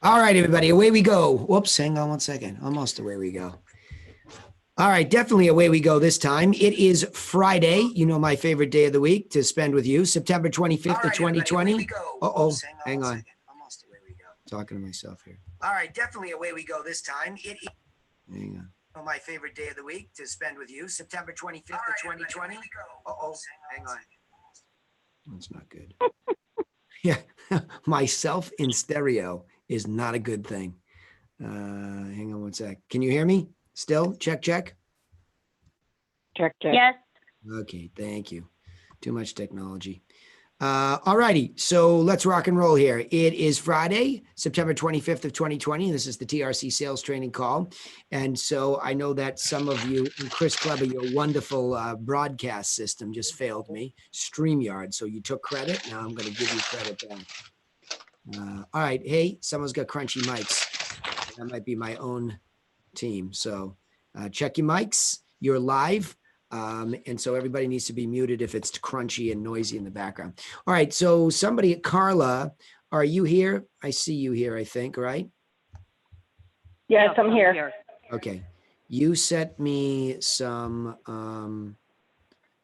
All right, everybody, away we go. Whoops, hang on one second. Almost away we go. All right, definitely away we go this time. It is Friday, my favorite day of the week to spend with you, September 25th of 2020. Uh-oh, hang on. Almost away we go. Talking to myself here. All right, definitely away we go this time. It is hang on. My favorite day of the week to spend with you, September 25th of 2020. Uh-oh, hang on. That's not good. Yeah, myself in stereo is not a good thing. Hang on one sec. Can you hear me still? Check. Check. Yes. Okay, thank you. Too much technology. All righty, so let's rock and roll here. It is Friday, September 25th of 2020. This is the TRC sales training call. And so I know that some of you, and Chris Kleber, your wonderful broadcast system just failed me, StreamYard. So you took credit. Now I'm going to give you credit back. All right. Hey, someone's got crunchy mics. That might be my own team. So check your mics. You're live. And so everybody needs to be muted if it's crunchy and noisy in the background. All right. So somebody, Carla, are you here? I see you here, I think, right? Yes, I'm here. Okay. You sent me some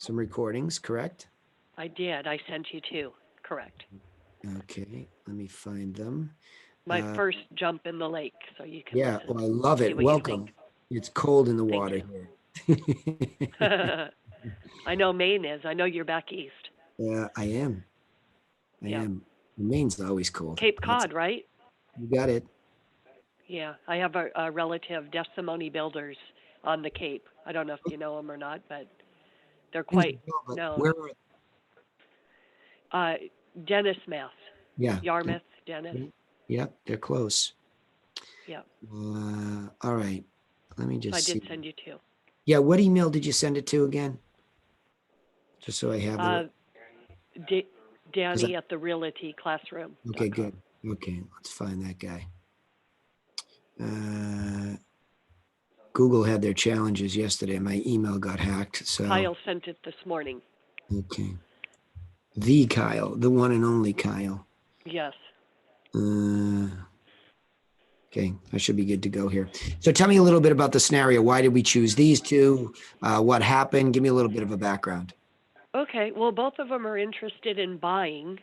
recordings, correct? I did. I sent you two. Correct. Okay. Let me find them. My first jump in the lake, so you can Yeah. listen. Well, I love it. Welcome. It's cold in the water here. I know Maine is. I know you're back east. Yeah, I am. I am. Maine's always cold. Cape Cod, right? You got it. Yeah, I have a relative, Desimony Builders, on the Cape. I don't know if you know them or not, but they're quite known. Where are Dennis, Mass. Yeah. Yarmouth, Dennis. Yeah, they're close. Yeah. All right. Let me just see. I did send you two. Yeah, what email did you send it to again? Just so I have it. Danny at the Realty Classroom. Okay, good. Okay, let's find that guy. Google had their challenges yesterday. My email got hacked. So Kyle sent it this morning. Okay. The Kyle, the one and only Kyle. Yes. Okay, I should be good to go here. So tell me a little bit about the scenario. Why did we choose these two? What happened? Give me a little bit of a background. Okay, well, both of them are interested in buying,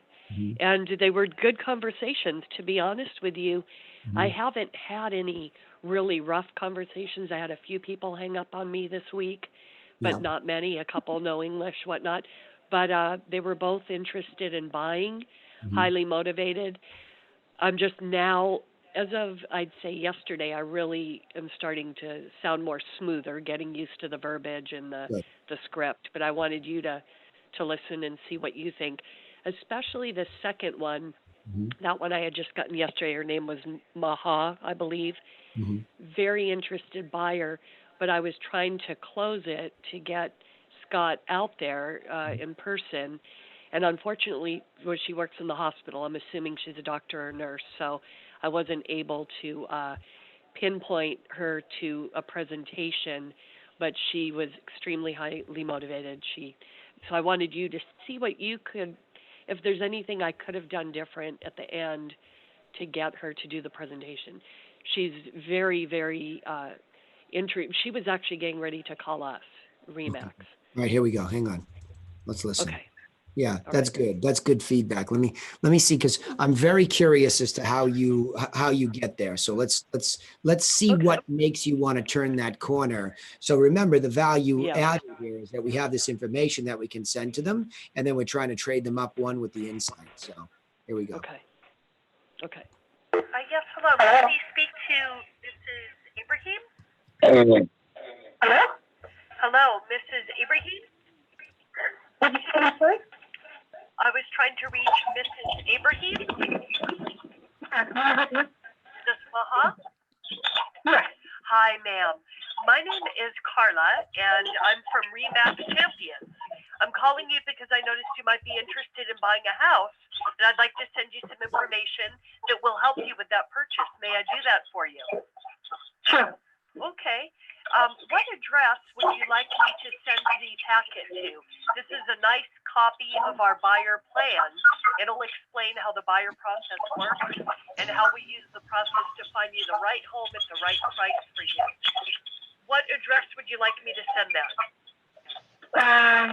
and they were good conversations, to be honest with you. I haven't had any really rough conversations. I had a few people hang up on me this week, but not many, a couple know English, whatnot. But they were both interested in buying, highly motivated. I'm just now, as of, I'd say yesterday, I really am starting to sound more smoother, getting used to the verbiage and the script. But I wanted you to listen and see what you think, especially the second one. That one I had just gotten yesterday. Her name was Maha, I believe. Very interested buyer, but I was trying to close it to get Scott out there in person. And unfortunately, when she works in the hospital, I'm assuming she's a doctor or nurse, so I wasn't able to pinpoint her to a presentation, but she was extremely highly motivated. So I wanted you to see what you could, if there's anything I could have done different at the end to get her to do the presentation. She's very, very intrigued. She was actually getting ready to call us, Remax. Okay. All right, here we go. Hang on. Let's listen. Okay. Yeah, that's good. That's good feedback. Let me see, because I'm very curious as to how you get there. So let's see what makes you want to turn that corner. So remember, the value added here is that we have this information that we can send to them, and then we're trying to trade them up one with the insight. So here we go. Okay. Yes, hello. May I please speak to Mrs. Ibrahim? Hello? Hello, Mrs. Ibrahim? What did you say, sorry? I was trying to reach Mrs. Ibrahim. This Maha? Yes. Hi, ma'am. My name is Carla, and I'm from Remax Champions. I'm calling you because I noticed you might be interested in buying a house, and I'd like to send you some information that will help you with that purchase. May I do that for you? Sure. Okay. What address would you like me to send the packet to? This is a nice copy of our buyer plan. It'll explain how the buyer process works and how we use the process to find you the right home at the right price for you. What address would you like me to send that?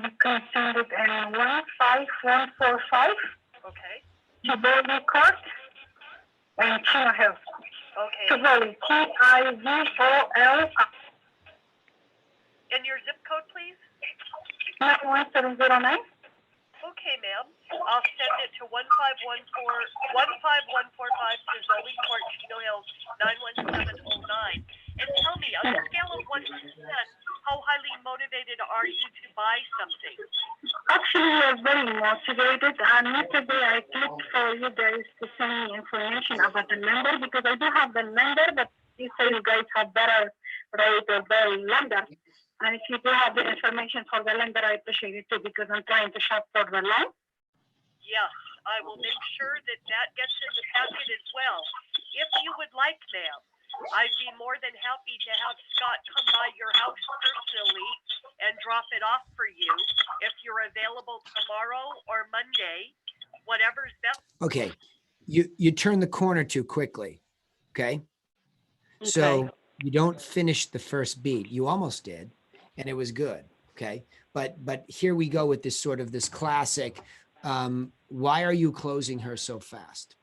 You can send it in 15145 Okay. Tivoli Court in Chino Hills. Okay. Tivoli, Tivol. And your zip code, please? 91709. Okay, ma'am. I'll send it to 15145 Tivoli Court, Chino Hills, 91709. And tell me, on a scale of 1 to 10, how highly motivated are you to buy something? Actually, we are very motivated, and yesterday I clicked for you guys to send me information about the lender, because I do have the lender, but you say you guys have better rate or better lender. And if you do have the information for the lender, I appreciate it too, because I'm trying to shop for the loan. Yes, I will make sure that that gets in the packet as well. If you would like, ma'am, I'd be more than happy to have Scott come by your house personally and drop it off for you if you're available tomorrow or Monday, whatever's best. Okay. You turn the corner too quickly. Okay. So you don't finish the first beat. You almost did, and it was good. Okay. But here we go with this sort of this classic. Why are you closing her so fast?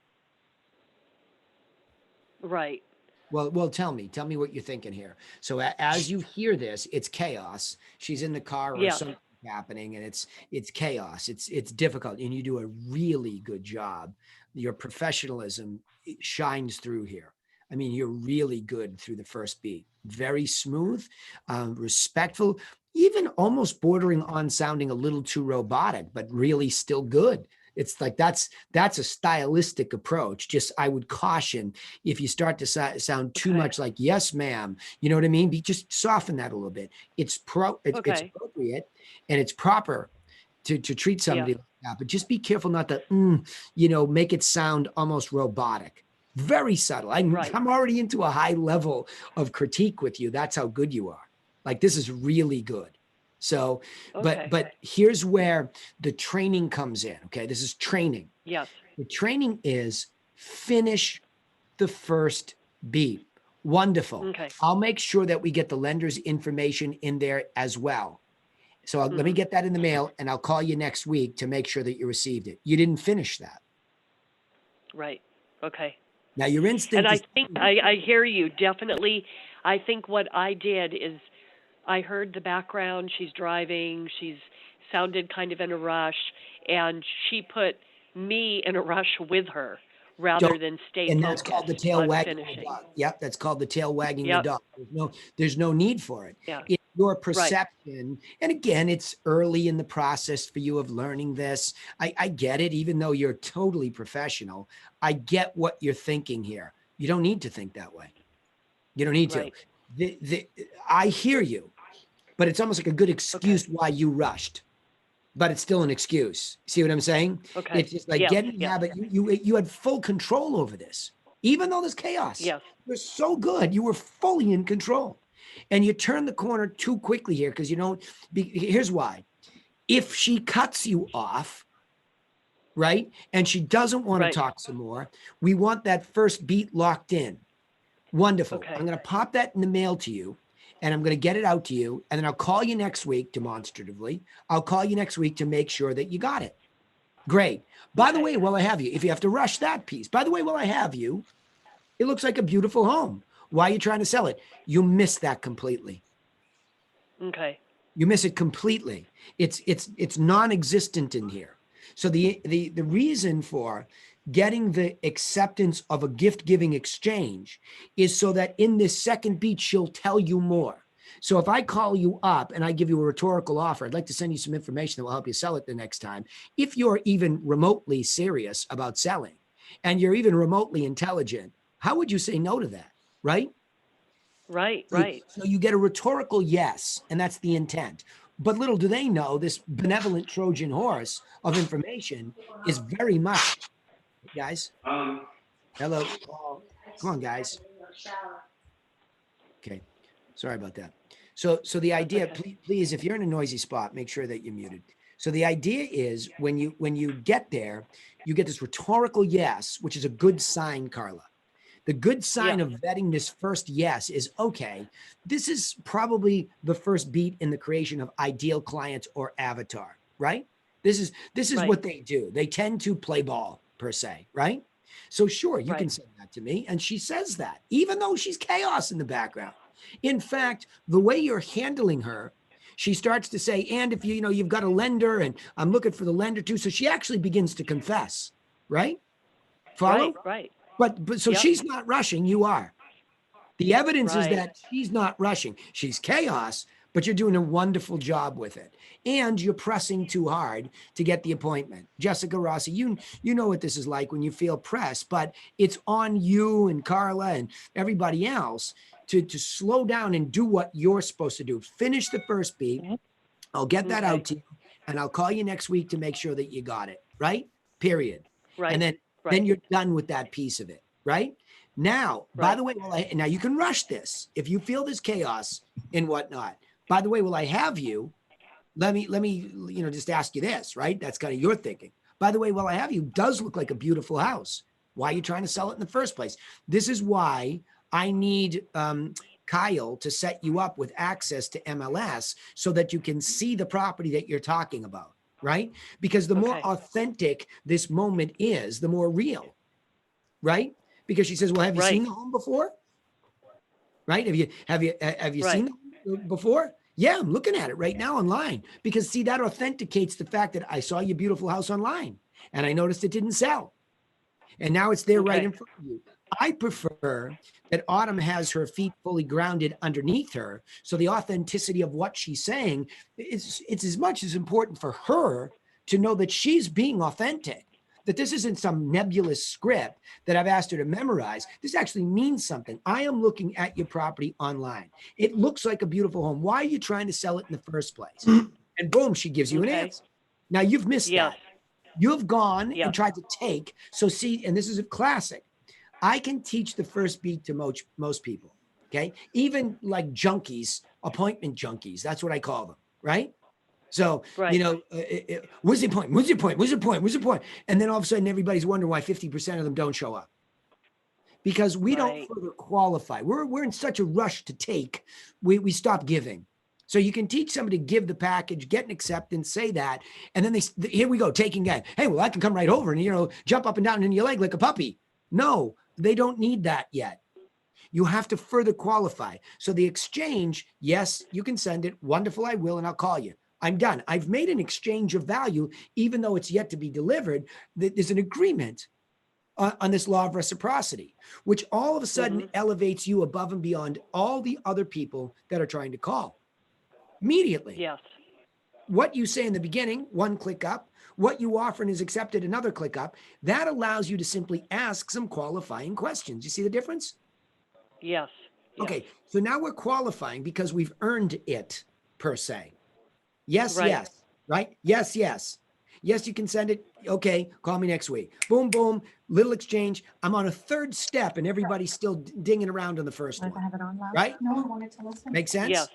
Right. Well, tell me what you're thinking here. So as you hear this, it's chaos. She's in the car or Yeah. something happening, and it's chaos. It's difficult, and you do a really good job. Your professionalism shines through here. I mean, you're really good through the first beat. Very smooth, respectful, even almost bordering on sounding a little too robotic, but really still good. It's like that's a stylistic approach. Just I would caution if you start to sound too much like yes, ma'am. You know what I mean? Just soften that a little bit. It's appropriate and it's proper to treat somebody like that. But just be careful not to make it sound almost robotic. Very subtle. I'm already into a high level of critique with you. That's how good you are. Like this is really good. So, but here's where the training comes in. Okay. This is training. Yes. The training is finish the first beat. Wonderful. Okay. I'll make sure that we get the lender's information in there as well. So let me get that in the mail and I'll call you next week to make sure that you received it. You didn't finish that. Right. Okay. Now your instinct and I think I hear you definitely. I think what I did is I heard the background. She's driving. She's sounded kind of in a rush, and she put me in a rush with her rather than stay focused. And that's called the tail wagging the dog. Yep, that's called the tail wagging the dog. There's no need for it. Yeah. It's your perception. And again, it's early in the process for you of learning this. I get it, even though you're totally professional. I get what you're thinking here. You don't need to think that way. You don't need to. I hear you, but it's almost like a good excuse why you rushed, but it's still an excuse. See what I'm saying? Okay. It's just like getting the habit. You had full control over this, even though there's chaos. Yes. You're so good. You were fully in control, and you turn the corner too quickly here because you don't. Here's why: if she cuts you off, right, and she doesn't want to talk some more, we want that first beat locked in. Wonderful. Okay. I'm going to pop that in the mail to you and I'm going to get it out to you. And then I'll call you next week demonstratively. I'll call you next week to make sure that you got it. Great. By the way, while I have you, if you have to rush that piece, by the way, while I have you, it looks like a beautiful home. Why are you trying to sell it? You miss that completely. Okay. You miss it completely. It's non-existent in here. So the reason for getting the acceptance of a gift-giving exchange is so that in this second beat, she'll tell you more. So if I call you up and I give you a rhetorical offer, I'd like to send you some information that will help you sell it the next time. If you're even remotely serious about selling and you're even remotely intelligent, how would you say no to that? Right? Right. So you get a rhetorical yes, and that's the intent. But little do they know, this benevolent Trojan horse of information is very much, guys. Hello. Come on, guys. Okay. Sorry about that. So the idea, Okay. please, if you're in a noisy spot, make sure that you're muted. So the idea is when you get there, you get this rhetorical yes, which is a good sign, Carla. The good sign Yeah. of vetting this first yes is, okay, this is probably the first beat in the creation of ideal client or avatar, right? This is Right. what they do. They tend to play ball per se, right? So sure, you can Right. send that to me. And she says that, even though she's chaos in the background. In fact, the way you're handling her, she starts to say, and if you've got a lender and I'm looking for the lender too. So she actually begins to confess, right? Right. Follow? Right. But so Yep. she's not rushing, you are. The evidence is Right. that she's not rushing. She's chaos, but you're doing a wonderful job with it. And you're pressing too hard to get the appointment. Jessica Rossi, you know what this is like when you feel pressed, but it's on you and Carla and everybody else to slow down and do what you're supposed to do. Finish the first beat. I'll get that Okay. out to you and I'll call you next week to make sure that you got it, right? Period. And Right. then Right. you're done with that piece of it, right? Now, by Right. the way, now you can rush this if you feel this chaos and whatnot. By the way, will I have you? Let me just ask you this, right? That's kind of your thinking. By the way, will I have you does look like a beautiful house. Why are you trying to sell it in the first place? This is why I need Kyle to set you up with access to MLS so that you can see the property that you're talking about, right? Because the more Okay. authentic this moment is, the more real, right? Because she says, "Well, have you Right. seen the home before? Right? Have you Right. seen the home before? Yeah, I'm looking at it right now online because see that authenticates the fact that I saw your beautiful house online and I noticed it didn't sell. And now it's there right Okay. in front of you. I prefer that Autumn has her feet fully grounded underneath her. So the authenticity of what she's saying, it's as much as important for her to know that she's being authentic, that this isn't some nebulous script that I've asked her to memorize. This actually means something. I am looking at your property online. It looks like a beautiful home. Why are you trying to sell it in the first place? And boom, she gives you an Okay. answer. Now you've missed Yes. that. You've gone Yes. and tried to take. So see, and this is a classic. I can teach the first beat to most people. Okay. Even like junkies, appointment junkies. That's what I call them. Right. So, Right. what's the point? What's your point? What's the point? What's the point? And then all of a sudden everybody's wondering why 50% of them don't show up because we don't Right. further qualify. We're in such a rush to take, we stop giving. So you can teach somebody to give the package, get an acceptance, say that, and then here we go, taking again. Hey, well, I can come right over and jump up and down in your leg like a puppy. No, they don't need that yet. You have to further qualify. So the exchange, yes, you can send it. Wonderful, I will, and I'll call you. I'm done. I've made an exchange of value, even though it's yet to be delivered. There's an agreement on this law of reciprocity, which all of a sudden elevates you above and beyond all the other people that are trying to call. Immediately. Yes. What you say in the beginning, one click up, what you offer and is accepted, another click up, that allows you to simply ask some qualifying questions. You see the difference? Yes. Yes. Okay, so now we're qualifying because we've earned it per se. Yes, Right. yes, right? Yes, yes. Yes, you can send it. Okay, call me next week. Boom, boom, little exchange. I'm on a third step and everybody's still dinging around on the first one. Have it on loud? Right? No, I wanted to listen. Make sense? Yes.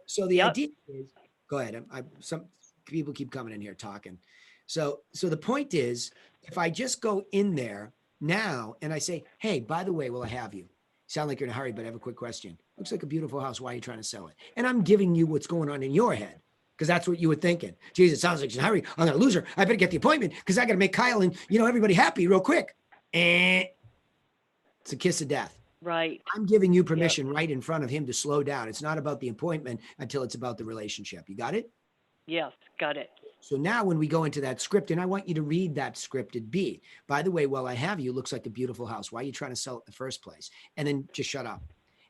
So the Yep. idea is, go ahead. Some people keep coming in here talking. So the point is, if I just go in there now and I say, hey, by the way, will I have you? Sound like you're in a hurry, but I have a quick question. Looks like a beautiful house. Why are you trying to sell it? And I'm giving you what's going on in your head because that's what you were thinking. Geez, it sounds like she's in a hurry. I'm going to lose her. I better get the appointment because I got to make Kyle and everybody happy real quick. It's a kiss of death. Right. I'm giving you permission right in front of him to slow down. It's not about the appointment until it's about the relationship. You got it? Yes. Got it. So now when we go into that script, and I want you to read that scripted beat. By the way, while I have you, looks like a beautiful house. Why are you trying to sell it in the first place? And then just shut up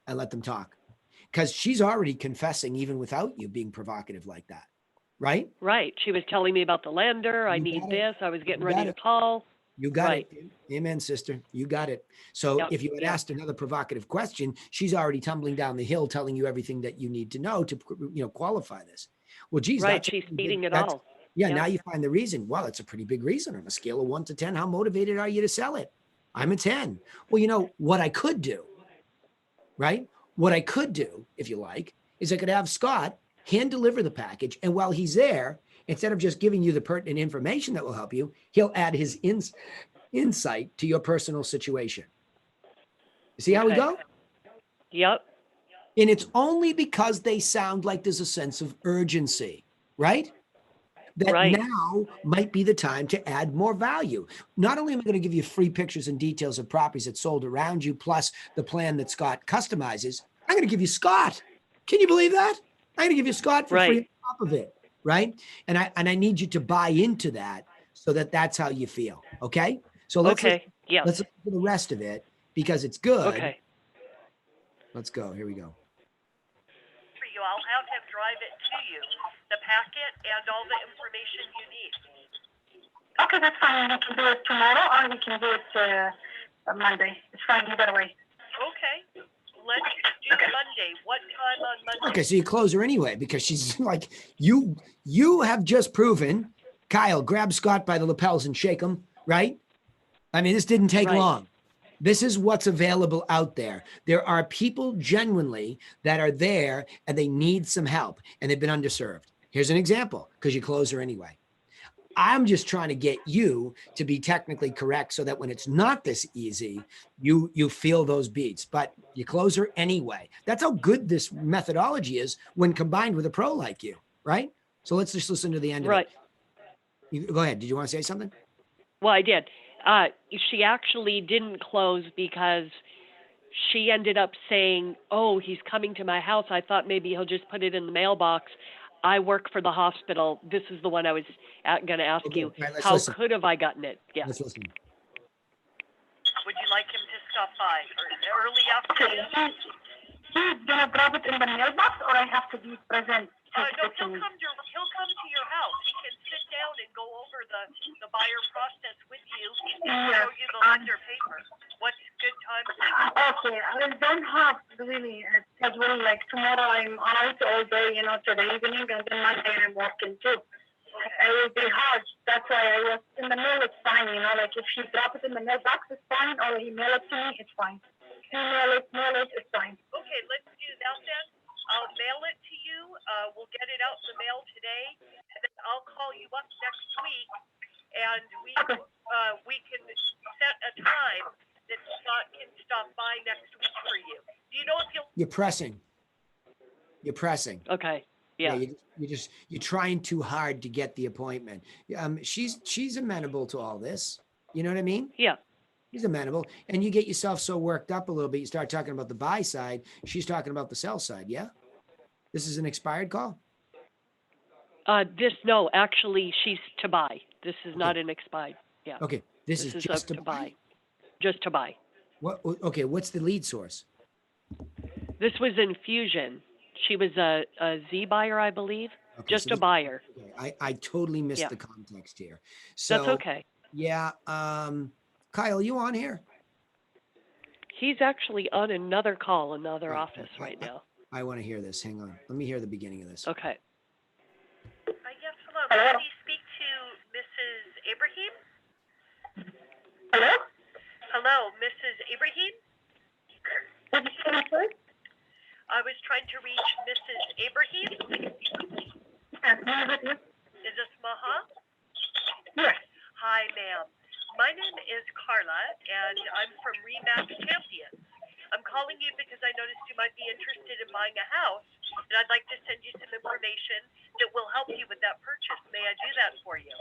and let them talk. Because she's already confessing even without you being provocative like that. Right? Right. She was telling me about the lender. I You need got it. this. I was getting You ready got to it. call. You got Right. it. Amen, sister. You got it. So Yep. if you had Yep. asked another provocative question, she's already tumbling down the hill, telling you everything that you need to know to qualify this. Well, geez, Right. that's a She's pretty big- feeding it that's- all. Yeah, Yep. now you find the reason. Well, it's a pretty big reason on a scale of 1 to 10. How motivated are you to sell it? I'm a 10. Well, what I could do, right? What I could do, if you like, is I could have Scott hand deliver the package. And while he's there, instead of just giving you the pertinent information that will help you, he'll add his insight to your personal situation. You see how we Okay. go? Yep. And it's only because they sound like there's a sense of urgency, right? That Right. now might be the time to add more value. Not only am I going to give you free pictures and details of properties that sold around you, plus the plan that Scott customizes, I'm going to give you Scott. Can you believe that? I'm going to give you Scott for free Right. on top of it, right? And I need you to buy into that so that that's how you feel. Okay. So Okay. Yes. let's listen to the rest of it because it's good. Okay. Let's go. Here we go. For you, I'll have him drive it to you, the packet and all the information you need. Okay, that's fine. We can do it tomorrow or we can do it Monday. It's fine either way. Okay, let's do Monday. What time on Monday? Okay, so you close her anyway because she's like, you have just proven, Kyle, grab Scott by the lapels and shake him, right? I mean, this didn't take Right. long. This is what's available out there. There are people genuinely that are there and they need some help and they've been underserved. Here's an example because you close her anyway. I'm just trying to get you to be technically correct so that when it's not this easy, you feel those beats, but you close her anyway. That's how good this methodology is when combined with a pro like you, right? So let's just listen to the end Right. of it. Go ahead. Did you want to say something? Well, I did. She actually didn't close because she ended up saying, "Oh, he's coming to my house. I thought maybe he'll just put it in the mailbox. I work for the hospital. This is the one I was going to ask Okay, you. all right, let's How listen. could have I gotten it?" Yeah. Let's listen. Would you like him to stop by early Okay, afternoon? he's gonna drop it in the mailbox or I have to be present? No, he'll come to your house. He can sit down and go over the buyer process with you and Yes. show you the lender paper. What's good time for you? Okay, I don't have really a schedule. Like tomorrow I'm out all day, to the evening, and then Monday I'm working too. It will be hard. That's why I was in the mail. It's fine, Like if you drop it in the mailbox, it's fine, or email it to me, it's fine. Mail it, it's fine. Okay, let's do that then. I'll mail it to you. We'll get it out in the mail today, and then I'll call you up next week, and we can set a time that Scott can stop by next week for you. Do you know if you'll? You're pressing. Okay. Yeah. You're trying too hard to get the appointment. She's amenable to all this. You know what I mean? Yeah. She's amenable. And you get yourself so worked up a little bit. You start talking about the buy side. She's talking about the sell side. Yeah. This is an expired call. No, actually, she's to buy. This is not an expired. Yeah. Okay. This is just up to buy. Just to buy. What? Okay. What's the lead source? This was in Fusion. She was a Z buyer, I believe. Okay, Just so a buyer. Okay. I totally missed Yeah. the context here. So That's okay. yeah. Kyle, you on here? He's actually on another call, another Right, office right now. I want to hear this. Hang on. Let me hear the beginning of this. Okay. Yes, hello. Can you speak to Mrs. Ibrahim? Hello? Hello, Mrs. Ibrahim? Did you say that first? I was trying to reach Mrs. Ibrahim. Is this Maha? Yes. Hi, ma'am. My name is Carla, and I'm from Remax Champions. I'm calling you because I noticed you might be interested in buying a house, and I'd like to send you some information that will help you with that purchase. May I do that for you?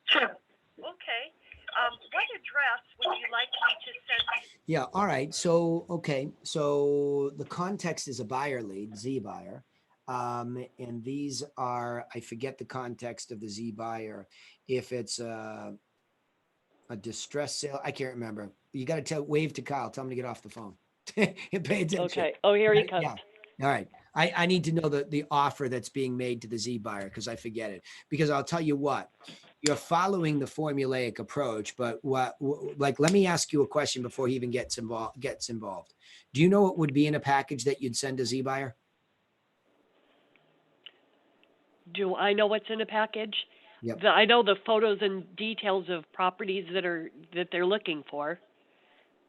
Sure. Okay. What address would you like me to send? Yeah. All right. So, okay. So the context is a buyer lead, Z buyer. And these are, I forget the context of the Z buyer. If it's a distress sale, I can't remember. You got to wave to Kyle, tell him to get off the phone and pay attention. Okay. Oh, here he comes. Yeah. All right. I need to know the offer that's being made to the Z buyer because I forget it. Because I'll tell you what, you're following the formulaic approach, but let me ask you a question before he even gets involved. Do you know what would be in a package that you'd send a Z buyer? Do I know what's in a package? Yep. I know the photos and details of properties that they're looking for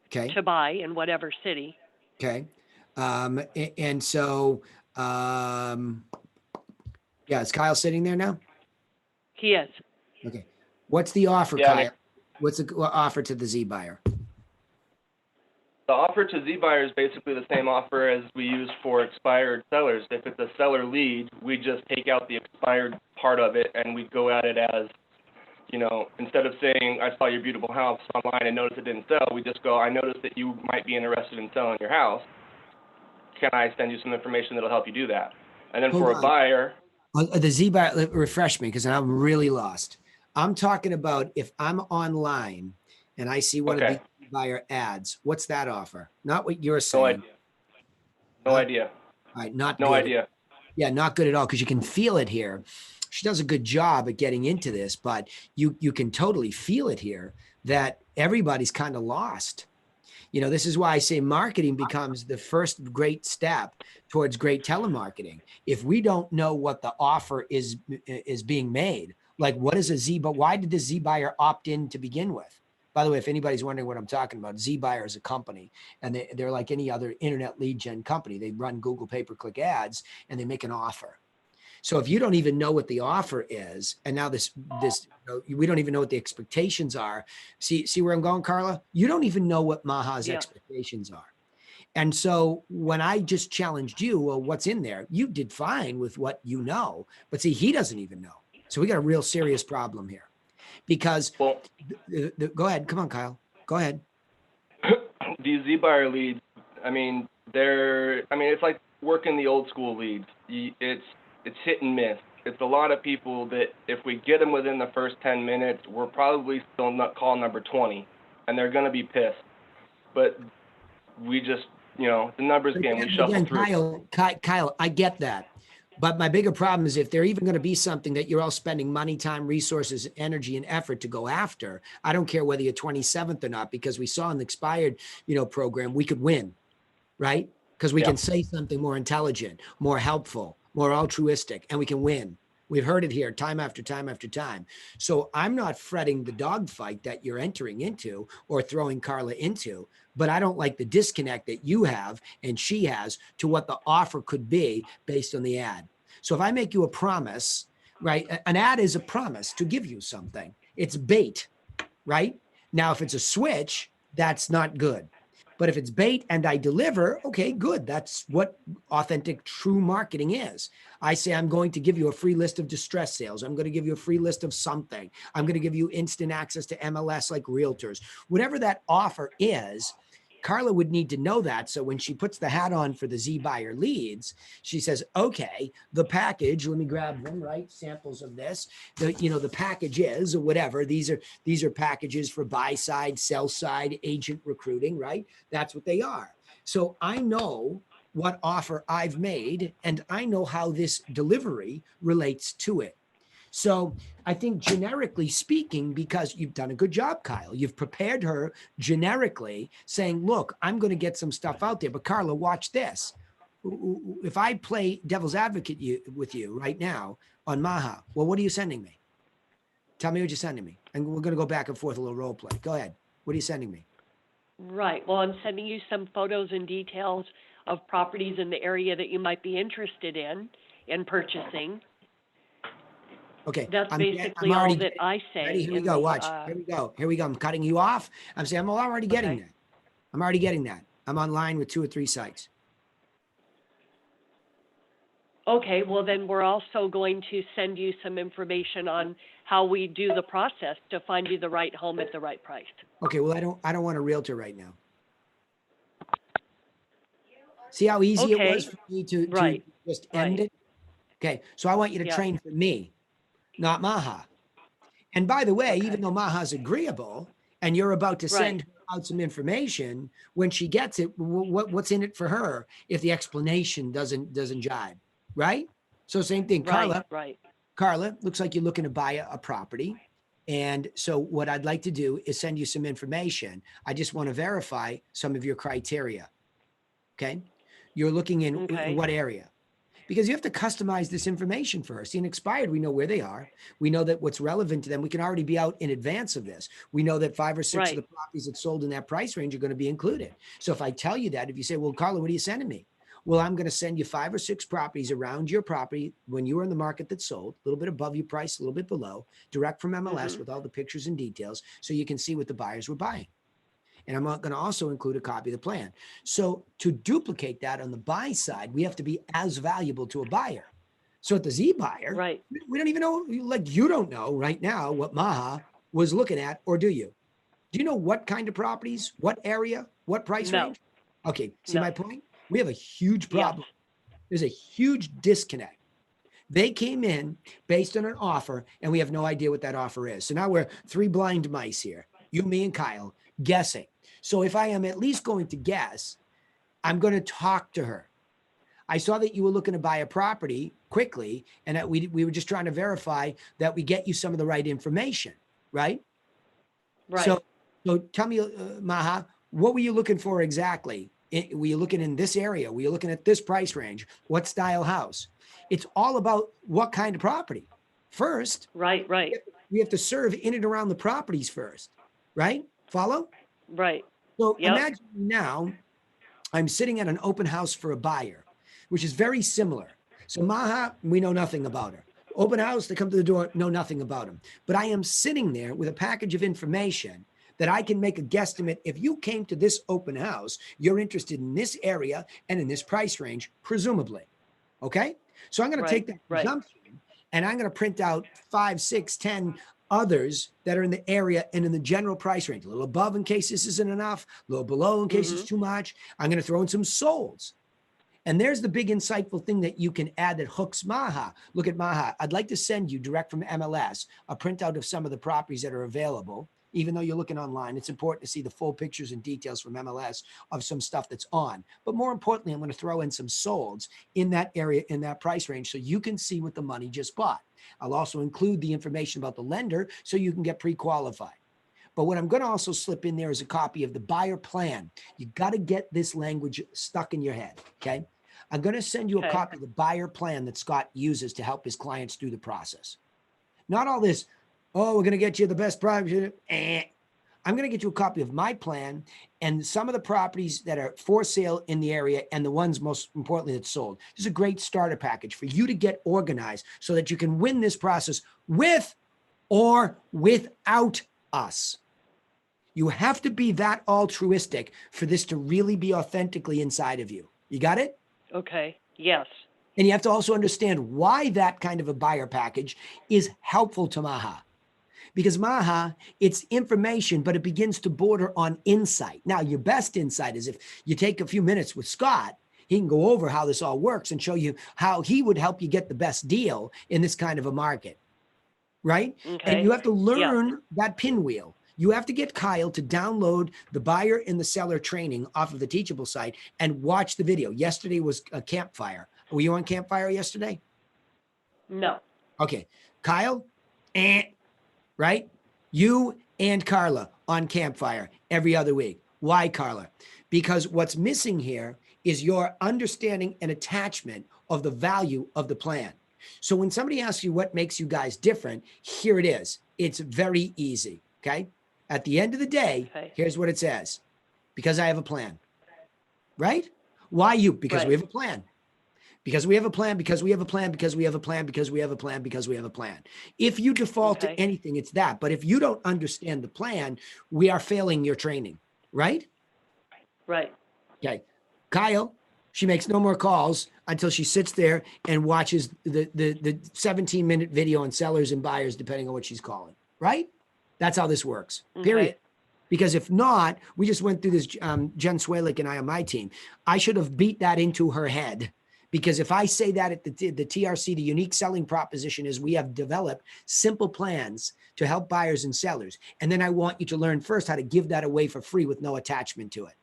Okay. to buy in whatever city. Okay. And so Yeah, is Kyle sitting there now? He is. Okay. What's the offer, Yeah, Kyle? What's the offer to the Z buyer? The offer to Z buyer is basically the same offer as we use for expired sellers. If it's a seller lead, we just take out the expired part of it and we go at it as, instead of saying, I saw your beautiful house online and noticed it didn't sell, we just go, I noticed that you might be interested in selling your house. Can I send you some information that'll help you do that? And then Hold for a on. buyer, The Z buyer, refresh me because I'm really lost. I'm talking about if I'm online and I see one of okay, the buyer ads, what's that offer? Not what you're no saying. idea. No Huh? idea. All right, not No good. idea. Yeah, not good at all because you can feel it here. She does a good job at getting into this, but you can totally feel it here that everybody's kind of lost. This is why I say marketing becomes the first great step towards great telemarketing. If we don't know what the offer is being made, like what is a Z, but why did the Z buyer opt in to begin with? By the way, if anybody's wondering what I'm talking about, Z buyer is a company and they're like any other internet lead gen company. They run Google pay-per-click ads and they make an offer. So if you don't even know what the offer is, and now we don't even know what the expectations are. See where I'm going, Carla? You don't even know what Maha's Yeah. expectations are. And so when I just challenged you, well, what's in there? You did fine with what you know, but see, he doesn't even know. So we got a real serious problem here because Well, go ahead. Come on, Kyle. Go ahead. these Z buyer leads, it's like working the old school leads. It's hit and miss. It's a lot of people that if we get them within the first 10 minutes, we're probably still not call number 20, and they're going to be pissed. But we just, the numbers game, we shuffle through. Kyle, I get that. But my bigger problem is if they're even going to be something that you're all spending money, time, resources, energy, and effort to go after, I don't care whether you're 27th or not, because we saw in the expired, program, we could win, right? Because we can say something more intelligent, more helpful, more altruistic, and we can win. We've heard it here time after time after time. So I'm not fretting the dogfight that you're entering into or throwing Carla into, but I don't like the disconnect that you have and she has to what the offer could be based on the ad. So if I make you a promise, right? An ad is a promise to give you something. It's bait, right? Now, if it's a switch, that's not good. But if it's bait and I deliver, okay, good. That's what authentic, true marketing is. I say, I'm going to give you a free list of distress sales. I'm going to give you a free list of something. I'm going to give you instant access to MLS like realtors. Whatever that offer is, Carla would need to know that. So when she puts the hat on for the Z buyer leads, she says, okay, the package, let me grab them, right? Samples of this, the package is, or whatever. These are packages for buy side, sell side, agent recruiting, right? That's what they are. So I know what offer I've made and I know how this delivery relates to it. So I think generically speaking, because you've done a good job, Kyle, you've prepared her generically saying, look, I'm going to get some stuff out there, but Carla, watch this. If I play devil's advocate with you right now on Maha, well, what are you sending me? Tell me what you're sending me. And we're going to go back and forth a little role play. Go ahead. What are you sending me? Right. Well, I'm sending you some photos and details of properties in the area that you might be interested in purchasing. Okay. That's basically all that I say. Ready? Here we go. Watch. Here we go. I'm cutting you off. I'm saying I'm already getting that. I'm already getting that. I'm online with 2 or 3 sites. Okay. Well, then we're also going to send you some information on how we do the process to find you the right home at the right price. Okay. Well, I don't want a realtor right now. See how easy it was for me to just end it? Okay. So I want you to train for me, not Maha. And by the way, even though Maha's agreeable and you're about to send her out some information, when she gets it, what's in it for her if the explanation doesn't jibe, right? So same thing, Carla. Right. Carla, looks like you're looking to buy a property. And so what I'd like to do is send you some information. I just want to verify some of your criteria. Okay. You're looking in what area? Because you have to customize this information for her. See, in expired, we know where they are. We know that what's relevant to them. We can already be out in advance of this. We know that 5 or 6 of the properties that sold in that price range are going to be included. So if I tell you that, if you say, well, Carla, what are you sending me? Well, I'm going to send you 5 or 6 properties around your property when you were in the market that sold, a little bit above your price, a little bit below, direct from MLS with all the pictures and details so you can see what the buyers were buying. And I'm going to also include a copy of the plan. So to duplicate that on the buy side, we have to be as valuable to a buyer. So at the Z buyer, Right. we don't even know, like you don't know right now what Maha was looking at, or do you? Do you know what kind of properties, what area, what price No. range? Okay, see No. my point? We have a huge Yes. problem. There's a huge disconnect. They came in based on an offer, and we have no idea what that offer is. So now we're 3 blind mice here, you, me, and Kyle, guessing. So if I am at least going to guess, I'm going to talk to her. I saw that you were looking to buy a property quickly, and that we were just trying to verify that we get you some of the right information, right? Right. So tell me, Maha, what were you looking for exactly? Were you looking in this area? Were you looking at this price range? What style house? It's all about what kind of property. First, Right. Right. we have to serve in and around the properties first, right? Follow? Right. So Yep. imagine now I'm sitting at an open house for a buyer, which is very similar. So Maha, we know nothing about her. Open house, they come to the door, know nothing about him. But I am sitting there with a package of information that I can make a guesstimate. If you came to this open house, you're interested in this area and in this price range, presumably. Okay? So I'm going to take that presumption and I'm going to print out 5, 6, 10 others that are in the area and in the general price range, a little above in case this isn't enough, a little below in case it's too much. I'm going to throw in some solds. And there's the big insightful thing that you can add that hooks Maha. Look at Maha. I'd like to send you direct from MLS a printout of some of the properties that are available. Even though you're looking online, it's important to see the full pictures and details from MLS of some stuff that's on. But more importantly, I'm going to throw in some solds in that area, in that price range, so you can see what the money just bought. I'll also include the information about the lender so you can get pre-qualified. But what I'm going to also slip in there is a copy of the buyer plan. You got to get this language stuck in your head, okay? I'm going to send you a copy of the buyer plan that Scott uses to help his clients through the process. Not all this, oh, we're going to get you the best price. I'm going to get you a copy of my plan and some of the properties that are for sale in the area and the ones most importantly that sold. This is a great starter package for you to get organized so that you can win this process with or without us. You have to be that altruistic for this to really be authentically inside of you. You got it? Okay. Yes. And you have to also understand why that kind of a buyer package is helpful to Maha. Because Maha, it's information, but it begins to border on insight. Now, your best insight is if you take a few minutes with Scott, he can go over how this all works and show you how he would help you get the best deal in this kind of a market, right? Okay. And you have to learn that pinwheel. You have to get Kyle to download the buyer and the seller training off of the Teachable site and watch the video. Yesterday was a campfire. Were you on campfire yesterday? No. Okay. Kyle, right? You and Carla on campfire every other week. Why, Carla? Because what's missing here is your understanding and attachment of the value of the plan. So when somebody asks you what makes you guys different, here it is. It's very easy, okay? At the end of the day, here's what it says. Because I have a plan, right? Why you? Because we have a plan. Because we have a plan, because we have a plan, because we have a plan, because we have a plan, because we have a plan. If you default to anything, it's that. But if you don't understand the plan, we are failing your training, right? Right. Okay. Kyle, she makes no more calls until she sits there and watches the 17-minute video on sellers and buyers, depending on what she's calling, right? That's how this works, period. Because if not, we just went through this, Jen Swalick and I on my team. I should have beat that into her head. Because if I say that at the TRC, the unique selling proposition is we have developed simple plans to help buyers and sellers. And then I want you to learn first how to give that away for free with no attachment to it.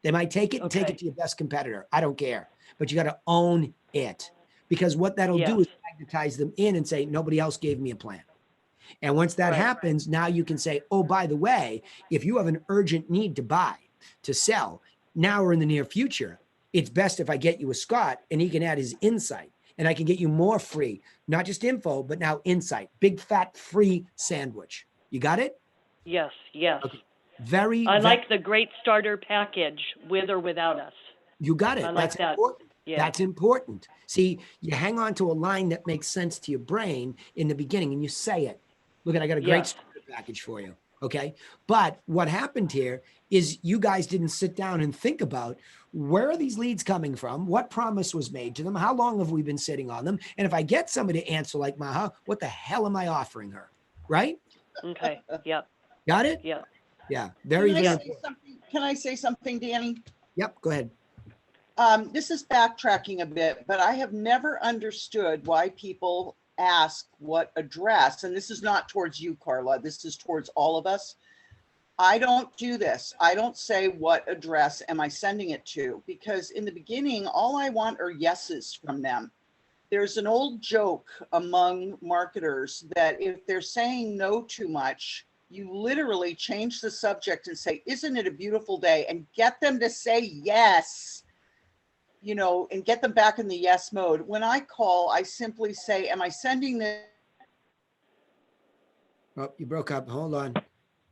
They might take it and take it to your best competitor. I don't care. But you got to own it. Because what that'll do is magnetize them in and say, nobody else gave me a plan. And once that happens, now you can say, oh, by the way, if you have an urgent need to buy, to sell, now or in the near future, it's best if I get you a Scott and he can add his insight and I can get you more free, not just info, but now insight, big fat free sandwich. You got it? Yes. Yes. Okay. I like the great starter package with or without us. You got it. I like That's that. important. Yeah. That's important. See, you hang on to a line that makes sense to your brain in the beginning and you say it. Look, I got a great Yes. starter package for you. Okay. But what happened here is you guys didn't sit down and think about where are these leads coming from? What promise was made to them? How long have we been sitting on them? And if I get somebody to answer like Maha, what the hell am I offering her? Right? Okay. Yep. Got it? Yep. Yeah. Very, Can I very say important. something? Can I say something, Danny? Yep. Go ahead. This is backtracking a bit, but I have never understood why people ask what address, and this is not towards you, Carla, this is towards all of us. I don't do this. I don't say what address am I sending it to, because in the beginning, all I want are yeses from them. There's an old joke among marketers that if they're saying no too much, you literally change the subject and say, isn't it a beautiful day? And get them to say yes, you know, and get them back in the yes mode. When I call, I simply say, am I sending this? Oh, you broke up. Hold on.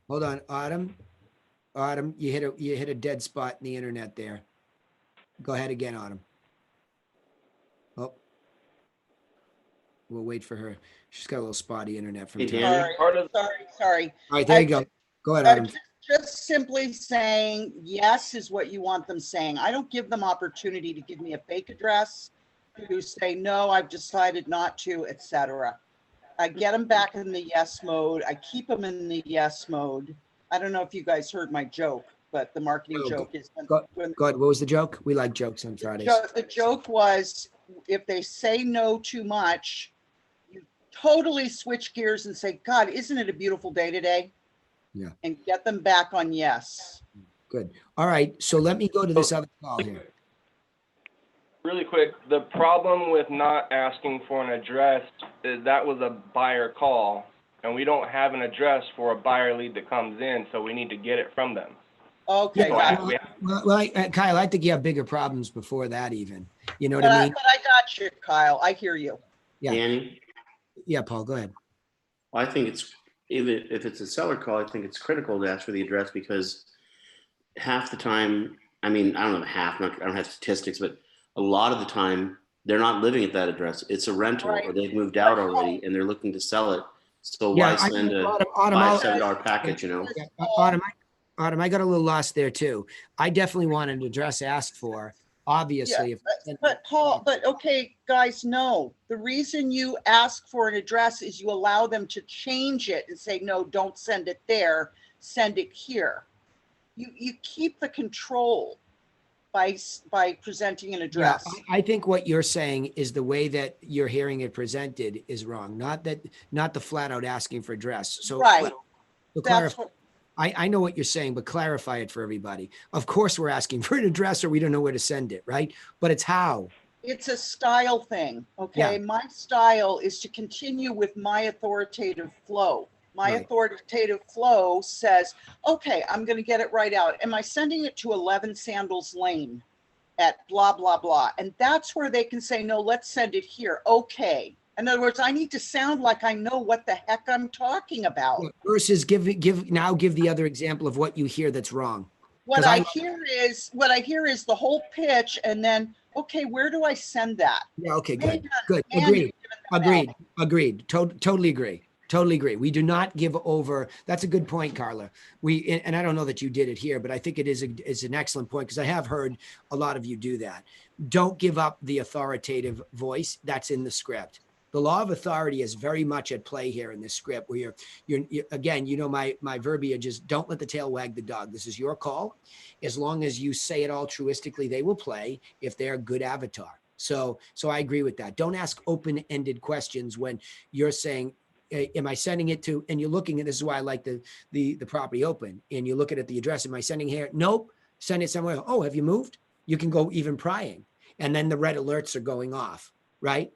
Hold on. Autumn, you hit a dead spot in the internet there. Go ahead again, Autumn. Oh. We'll wait for her. She's got a little spotty internet from Hey, time. Danny. Sorry. All right, there you go. Go ahead, Autumn. Just simply saying yes is what you want them saying. I don't give them opportunity to give me a fake address, to say, no, I've decided not to, etc. I get them back in the yes mode. I keep them in the yes mode. I don't know if you guys heard my joke, but the marketing Oh, joke is Go ahead. What was the joke? We like jokes on Fridays. the joke was, if they say no too much, you totally switch gears and say, God, isn't it a beautiful day today? Yeah. And get them back on yes. Good. All right. So let me go to this other call here. Really quick, the problem with not asking for an address is that was a buyer call, and we don't have an address for a buyer lead that comes in, so we need to get it from them. Okay, Yeah, got it. well, Kyle, I think you have bigger problems before that even. You know what But I mean? but I got you, Kyle. I hear you. Yeah. Danny, Yeah, Paul, go ahead. I think it's, even if it's a seller call, I think it's critical to ask for the address, because half the time, I mean, I don't know half, I don't have statistics, but a lot of the time they're not living at that address. It's a rental, Right. or they've moved out already and they're looking to sell it. So Yeah, why send a Autumn, $5-7 package, you know? Yeah, Autumn, I got a little lost there too. I definitely want an address asked for. Obviously, But Paul, but okay, guys, no. The reason you ask for an address is you allow them to change it and say, no, don't send it there, send it here. You keep the control by presenting an yeah, address. I think what you're saying is the way that you're hearing it presented is wrong. Not the flat out asking for address. So, Right. so That's clarify. what, I know what you're saying, but clarify it for everybody. Of course, we're asking for an address or we don't know where to send it, right? But it's how. it's a style thing, okay? Yeah. My style is to continue with my authoritative flow. My Right. authoritative flow says, okay, I'm going to get it right out. Am I sending it to 11 Sandals Lane at blah, blah, blah? And that's where they can say, no, let's send it here. Okay. In other words, I need to sound like I know what the heck I'm talking about. Versus give the other example of what you hear that's wrong. What 'Cause I hear is the whole pitch, and then, okay, where do I send that? Yeah. Okay. Good. Man, Good. man, Agreed. you've given that out. Agreed. Totally agree. Totally agree. We do not give over. That's a good point, Carla. And I don't know that you did it here, but I think it is an excellent point, because I have heard a lot of you do that. Don't give up the authoritative voice that's in the script. The law of authority is very much at play here in this script, where you're again, you know, my verbiage is don't let the tail wag the dog. This is your call. As long as you say it altruistically, they will play if they're a good avatar. So I agree with that. Don't ask open-ended questions when you're saying, am I sending it to, and you're looking at, this is why I like the property open, and you look at the address, am I sending here? Nope. Send it somewhere. Oh, have you moved? You can go even prying. And then the red alerts are going off, right?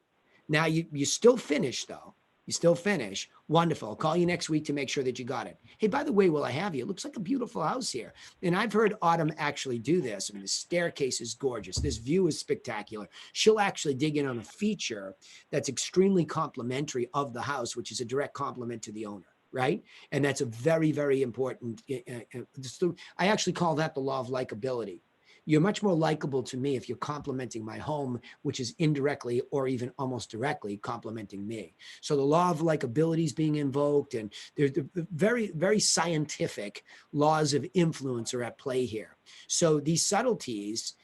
Now you still finish though. You still finish. Wonderful. I'll call you next week to make sure that you got it. Hey, by the way, while I have you, it looks like a beautiful house here. And I've heard Autumn actually do this. I mean, the staircase is gorgeous. This view is spectacular. She'll actually dig in on a feature that's extremely complimentary of the house, which is a direct compliment to the owner, right? And that's a very, very important. I actually call that the law of likability. you're much more likable to me if you're complimenting my home, which is indirectly or even almost directly complimenting me. So the law of likability is being invoked, and there's the very, very scientific laws of influence are at play here. So these subtleties,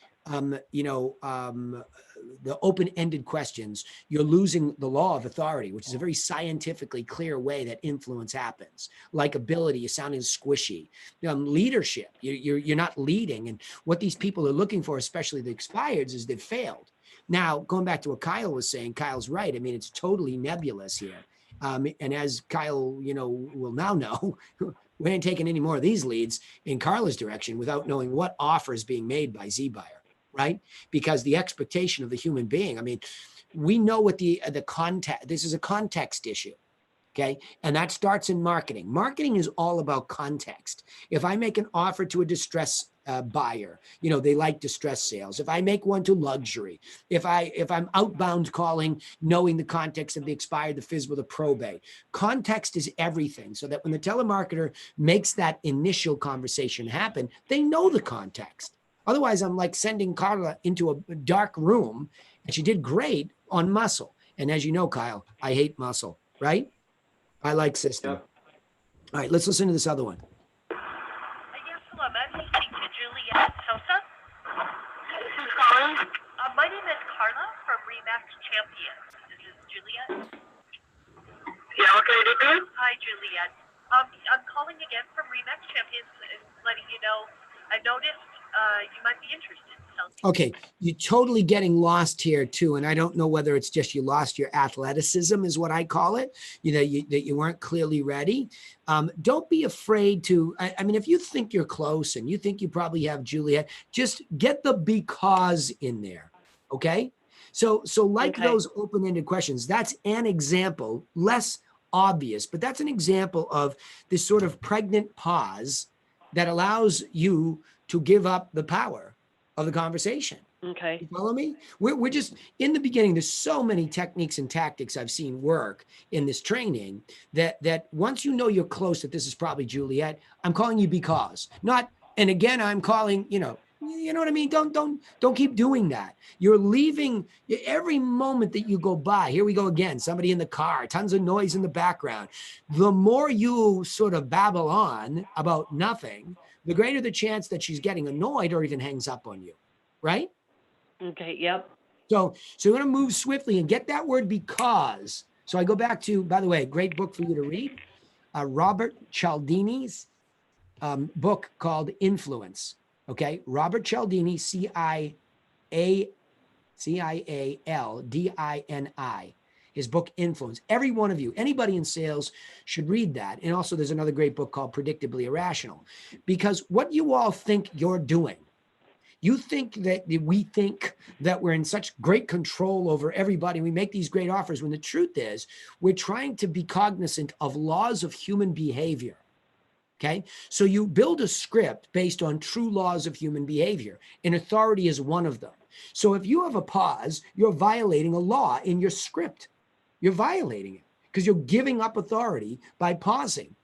the open-ended questions, you're losing the law of authority, which is a very scientifically clear way that influence happens. Likability, you're sounding squishy. Leadership, you're not leading. And what these people are looking for, especially the expireds, is they've failed. Now, going back to what Kyle was saying, Kyle's right. I mean, it's totally nebulous here. And as Kyle, will now know, we ain't taking any more of these leads in Carla's direction without knowing what offer is being made by Z-Buyer. Right? Because the expectation of the human being, I mean, we know what the context, this is a context issue. Okay. And that starts in marketing. Marketing is all about context. If I make an offer to a distress buyer, they like distress sales. If I make one to luxury, if I'm outbound calling, knowing the context of the expired, the FISBO, the probate, context is everything. So that when the telemarketer makes that initial conversation happen, they know the context. Otherwise, I'm like sending Carla into a dark room, and she did great on muscle. And as you know, Kyle, I hate muscle, right? I like system. Yep. All right, let's listen to this other one. Yes, hello, I'm speaking to Juliet Sosa. Who's calling? My name is Carla from Remax Champions. This is Juliet. Yeah, what can I do for you? Hi, Juliet. I'm calling again from Remax Champions and letting you know I noticed you might be interested in selling. Okay, you're totally getting lost here too, and I don't know whether it's just you lost your athleticism, is what I call it. That you weren't clearly ready. Don't be afraid to. I mean, if you think you're close and you think you probably have Juliet, just get the because in there. Okay, so like Okay. those open-ended questions. That's an example, less obvious, but that's an example of this sort of pregnant pause that allows you to give up the power of the conversation. Okay. You follow me? We're just in the beginning. There's so many techniques and tactics I've seen work in this training that once you know you're close, that this is probably Juliet, I'm calling you because, not, and again, I'm calling, you know what I mean? Don't keep doing that. You're leaving every moment that you go by. Here we go again. Somebody in the car, tons of noise in the background. The more you sort of babble on about nothing, the greater the chance that she's getting annoyed or even hangs up on you, right? Okay. Yep. So you're going to move swiftly and get that word because. So I go back to, by the way, great book for you to read, Robert Cialdini's book called Influence. Okay, Robert Cialdini, Cialdini. His book Influence. Every one of you, anybody in sales should read that. And also there's another great book called Predictably Irrational. Because what you all think you're doing, you think that we think that we're in such great control over everybody. We make these great offers when the truth is we're trying to be cognizant of laws of human behavior. Okay, so you build a script based on true laws of human behavior, and authority is one of them. So if you have a pause, you're violating a law in your script. You're violating it because you're giving up authority by pausing.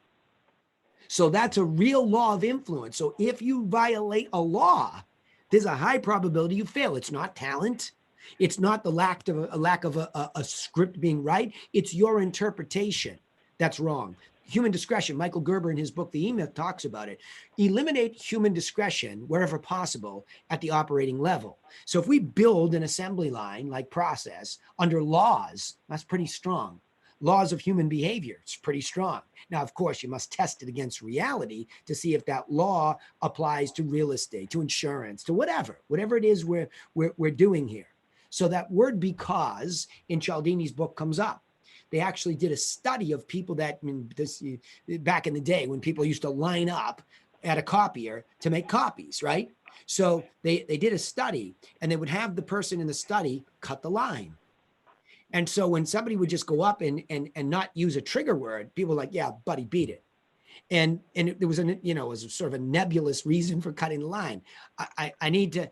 So that's a real law of influence. So if you violate a law, there's a high probability you fail. It's not talent. It's not the lack of a script being right. It's your interpretation that's wrong. Human discretion, Michael Gerber in his book, The E-Myth, talks about it. Eliminate human discretion wherever possible at the operating level. So if we build an assembly line like process under laws, that's pretty strong. Laws of human behavior, it's pretty strong. Now, of course, you must test it against reality to see if that law applies to real estate, to insurance, to whatever it is we're doing here. So that word because in Cialdini's book comes up. They actually did a study of people that, back in the day when people used to line up at a copier to make copies, right? So they did a study and they would have the person in the study cut the line. And so when somebody would just go up and not use a trigger word, people were like, yeah, buddy, beat it. And there was it was sort of a nebulous reason for cutting the line. I need to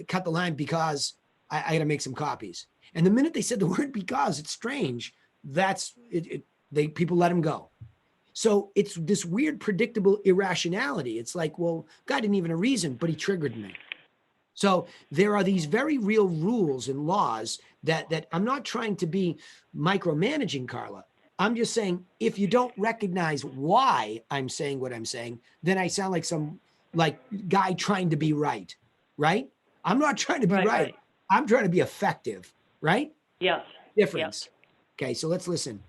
cut the line because I got to make some copies. And the minute they said the word because, it's strange. That's it. People let him go. So it's this weird, predictable irrationality. It's like, well, God didn't even have a reason, but he triggered me. So there are these very real rules and laws that I'm not trying to be micromanaging, Carla. I'm just saying, if you don't recognize why I'm saying what I'm saying, then I sound like some like guy trying to be right, right? I'm not trying to be right. I'm trying to be effective, right? Yes. Difference. Okay, so let's listen.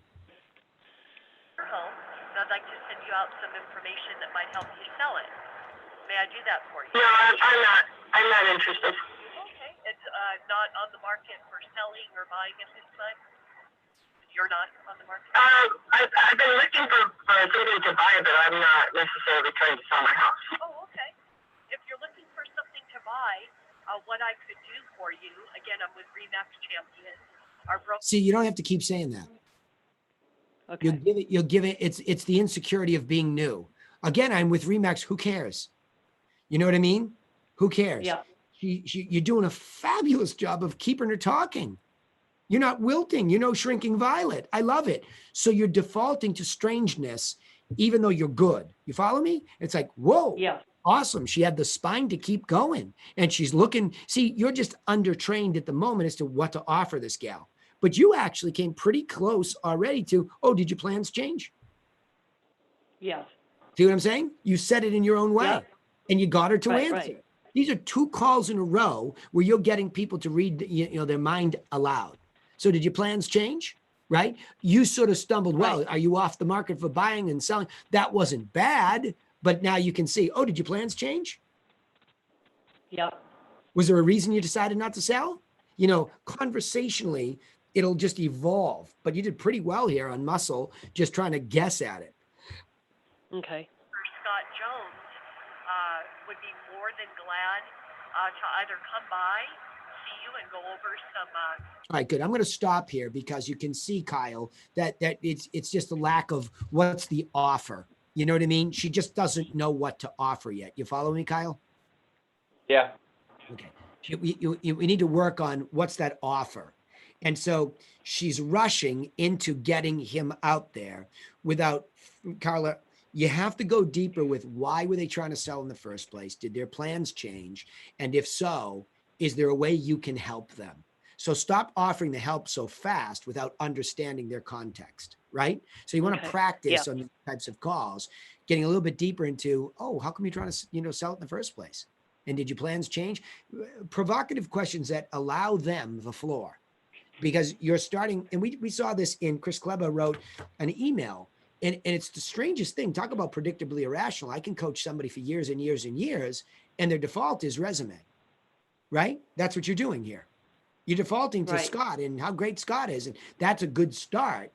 home, and I'd like to send you out some information that might help you sell it. May I do that for you? No, I'm not interested. Okay. It's not on the market for selling or buying at this time? You're not on the market? I've been looking for something to buy, but I'm not necessarily trying to sell my house. Oh, okay. If you're looking for something to buy, what I could do for you, again, I'm with Remax Champions. See, you don't have to keep saying that. Okay. You'll give it, it's the insecurity of being new. Again, I'm with Remax, who cares? You know what I mean? Who cares? Yeah. You're doing a fabulous job of keeping her talking. You're not wilting, shrinking violet. I love it. So you're defaulting to strangeness, even though you're good. You follow me? It's like, whoa, Yeah. awesome. She had the spine to keep going. And she's looking, see, you're just undertrained at the moment as to what to offer this gal. But you actually came pretty close already to, oh, did your plans change? Yes. See what I'm saying? You said it in your own way, Yeah. and you got her to Right, answer. right. These are 2 calls in a row where you're getting people to read, their mind aloud. So did your plans change? Right? You sort of stumbled. Right. Well, are you off the market for buying and selling? That wasn't bad, but now you can see, oh, did your plans change? Yep. Was there a reason you decided not to sell? Conversationally, it'll just evolve, but you did pretty well here on muscle, just trying to guess at it. Okay. Scott Jones would be more than glad to either come by, see you, and go over some. All right, good. I'm going to stop here because you can see, Kyle, that it's just a lack of what's the offer. You know what I mean? She just doesn't know what to offer yet. You follow me, Kyle? Yeah. Okay. We need to work on what's that offer. And so she's rushing into getting him out there without, Carla, you have to go deeper with why were they trying to sell in the first place? Did their plans change? And if so, is there a way you can help them? So stop offering the help so fast without understanding their context, right? So you want to Okay. practice Yeah. on these types of calls, getting a little bit deeper into, oh, how come you're trying to, sell it in the first place? And did your plans change? Provocative questions that allow them the floor. Because you're starting, and we saw this in Chris Kleba wrote an email, and it's the strangest thing. Talk about predictably irrational. I can coach somebody for years and years and years, and their default is resume, right? That's what you're doing here. You're defaulting to Right. Scott and how great Scott is, and that's a good start.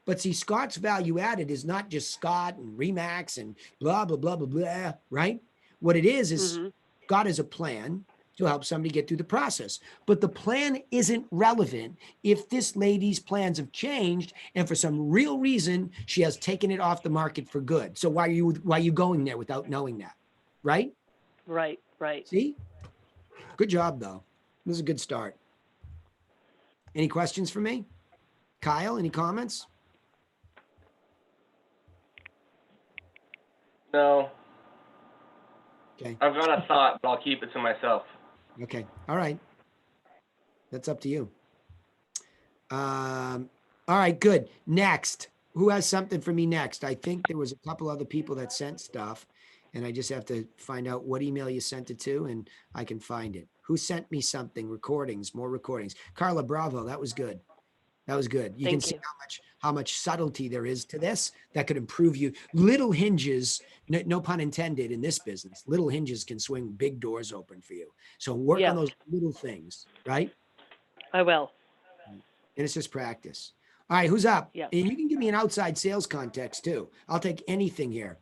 But see, Scott's value added is not just Scott and Remax and blah, blah, blah, blah, blah, right? What it is Mm-hmm. Scott has a plan to help somebody get through the process. But the plan isn't relevant if this lady's plans have changed and for some real reason she has taken it off the market for good. So why are you going there without knowing that? Right? Right. Right. See? Good job though. This is a good start. Any questions for me? Kyle, any comments? No. Okay. I've got a thought, but I'll keep it to myself. Okay. All right. That's up to you. All right, good. Next. Who has something for me next? I think there was a couple other people that sent stuff, and I just have to find out what email you sent it to, and I can find it. Who sent me something? Recordings, more recordings. Carla, bravo. That was good. That was good. You can Thank see you. how much subtlety there is to this that could improve you. Little hinges, no pun intended, in this business. Little hinges can swing big doors open for you. So work Yeah. on those little things, right? I will. And it's just practice. All right, who's up? Yeah. And you can give me an outside sales context too. I'll take anything here.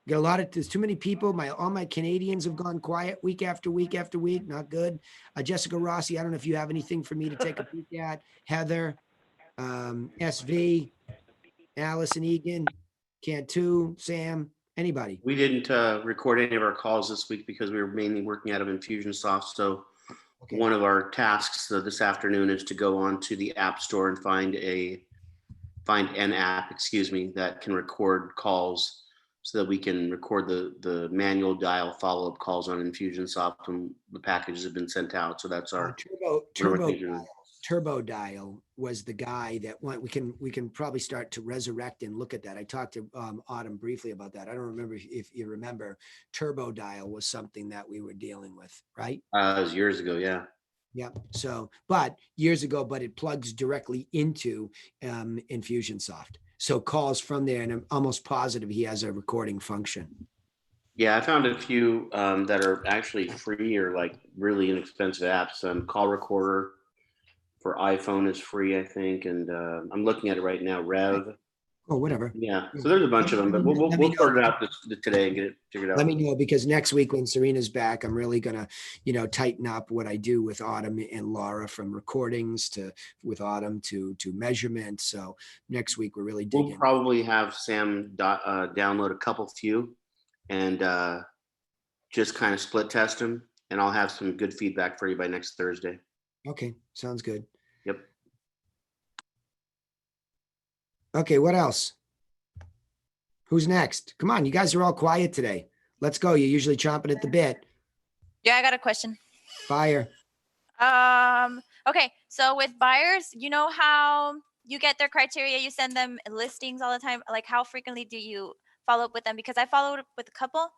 There's too many people. All my Canadians have gone quiet week after week after week. Not good. Jessica Rossi, I don't know if you have anything for me to take a peek at. Heather, SV, Allison Egan, Cantu, Sam, anybody. We didn't record any of our calls this week because we were mainly working out of Infusionsoft. So Okay. one of our tasks this afternoon is to go on to the App Store and find an app, that can record calls so that we can record the manual dial follow-up calls on Infusionsoft when the packages have been sent out. So that's our Turbo Dial was the guy that went. We can probably start to resurrect and look at that. I talked to Autumn briefly about that. I don't remember if you remember. Turbo Dial was something that we were dealing with, right? It was years ago, yeah. Yeah. So, but years ago, but it plugs directly into Infusionsoft. So calls from there, and I'm almost positive he has a recording function. Yeah, I found a few that are actually free or like really inexpensive apps. Call Recorder for iPhone is free, I think, and I'm looking at it right now. Rev. Oh, whatever. Yeah, so there's a bunch of them, but we'll sort it out today and get it figured out. Let me know, because next week when Serena's back, I'm really gonna, tighten up what I do with Autumn and Laura, from recordings with Autumn to measurement. So next week we're really digging. We'll probably have Sam download a few and just kind of split test them, and I'll have some good feedback for you by next Thursday. Okay, sounds good. Yep. Okay, what else? Who's next? Come on, you guys are all quiet today. Let's go. You're usually chomping at the bit. Yeah, I got a question. Fire. Okay, so with buyers, you know how you get their criteria, you send them listings all the time. Like, how frequently do you follow up with them? Because I followed up with a couple,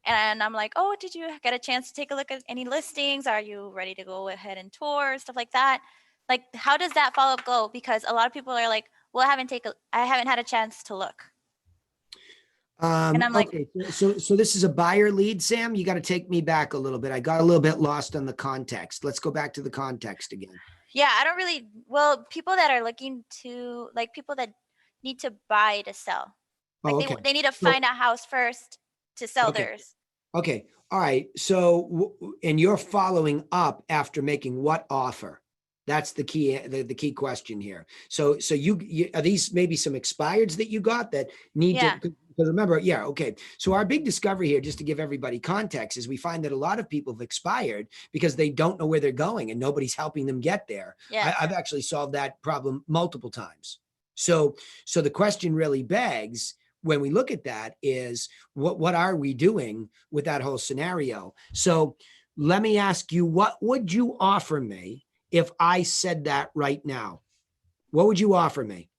and I'm like, oh, did you get a chance to take a look at any listings? Are you ready to go ahead and tour, stuff like that? Like, how does that follow up go? Because a lot of people are like, well, I haven't had a chance to look. And I'm like, okay, so this is a buyer lead, Sam. You got to take me back a little bit. I got a little bit lost on the context. Let's go back to the context again. yeah, I don't really, well, people that are looking to, like, people that need to buy to sell. Like, Oh, okay. they need to find a house first to sell Okay. theirs. Okay. All right. So, and you're following up after making what offer? That's the key, the key question here. So you are these maybe some expireds that you got that need Yeah. to, because remember, yeah, okay. So our big discovery here, just to give everybody context, is we find that a lot of people have expired because they don't know where they're going and nobody's helping them get there. Yeah. I've actually solved that problem multiple times. So the question really begs, when we look at that, is what are we doing with that whole scenario? So let me ask you, what would you offer me if I said that right now? What would you offer me?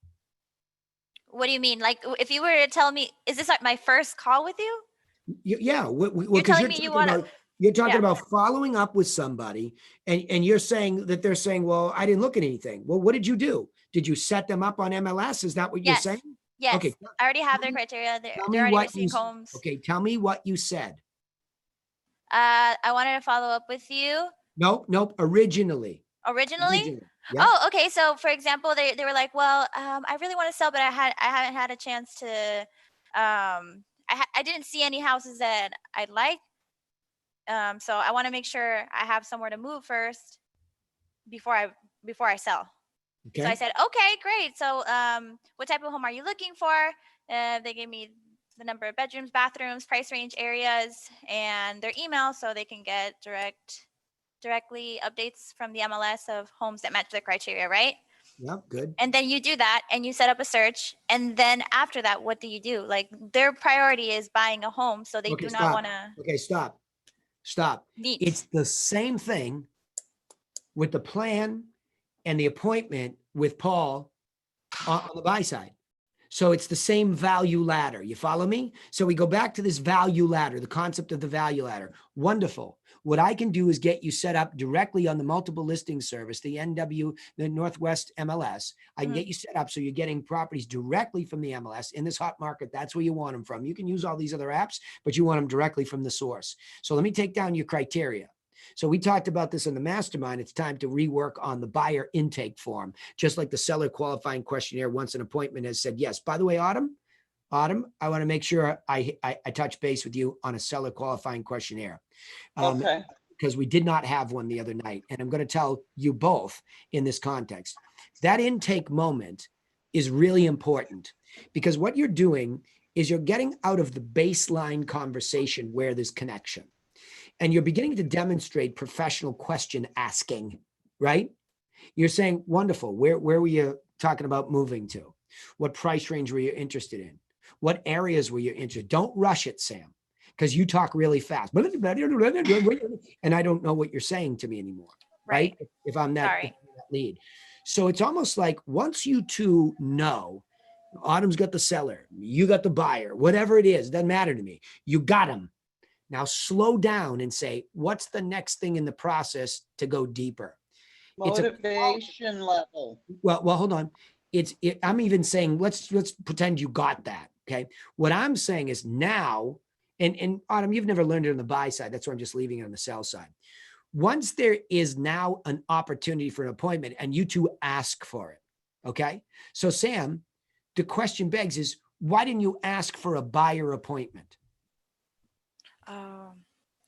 What do you mean? Like, if you were to tell me, is this like my first call with you? Yeah, You're telling me you want to. You're talking Yeah. about following up with somebody, and you're saying that they're saying, well, I didn't look at anything. Well, what did you do? Did you set them up on MLS? Is that what you're Yes. saying? Yes. Okay. I already have their Tell me- criteria. They're Tell me already what you, receiving homes. okay, tell me what you said. I wanted to follow up with you Nope, originally. originally. Yeah. Oh, okay. So, for example, they were like, well, I really want to sell, but I haven't had a chance to. I didn't see any houses that I like. So I want to make sure I have somewhere to move first before I sell. Okay. So I said, okay, great. So what type of home are you looking for? They gave me the number of bedrooms, bathrooms, price range, areas, and their email, so they can get directly updates from the MLS of homes that match their criteria, right? Yep, good. And then you do that and you set up a search. And then after that, what do you do? Like, their priority is buying a home, so they Okay, do not stop. want to. Okay, stop. Neat. It's the same thing with the plan and the appointment with Paul on the buy side. So it's the same value ladder. You follow me? So we go back to this value ladder, the concept of the value ladder. Wonderful. What I can do is get you set up directly on the multiple listing service, the Northwest MLS. I can get you set up so you're getting properties directly from the MLS in this hot market. That's where you want them from. You can use all these other apps, but you want them directly from the source. So let me take down your criteria. So we talked about this in the mastermind. It's time to rework on the buyer intake form, just like the seller qualifying questionnaire. Once an appointment has said yes. By the way, Autumn, I want to make sure I touch base with you on a seller qualifying questionnaire. Okay. Because we did not have one the other night. And I'm going to tell you both in this context. That intake moment is really important, because what you're doing is you're getting out of the baseline conversation where there's connection. And you're beginning to demonstrate professional question asking, right? You're saying, wonderful. Where were you talking about moving to? What price range were you interested in? What areas were you interested? Don't rush it, Sam, because you talk really fast. And I don't know what you're saying to me anymore, right? If I'm that lead. So it's almost like once you two know, Autumn's got the seller, you got the buyer, whatever it is, doesn't matter to me. You got them. Now slow down and say, what's the next thing in the process to go deeper? Motivation level. Well, hold on. I'm even saying, let's pretend you got that. Okay. What I'm saying is now, and Autumn, you've never learned it on the buy side. That's why I'm just leaving it on the sell side. Once there is now an opportunity for an appointment and you two ask for it. Okay. So Sam, the question begs is, why didn't you ask for a buyer appointment?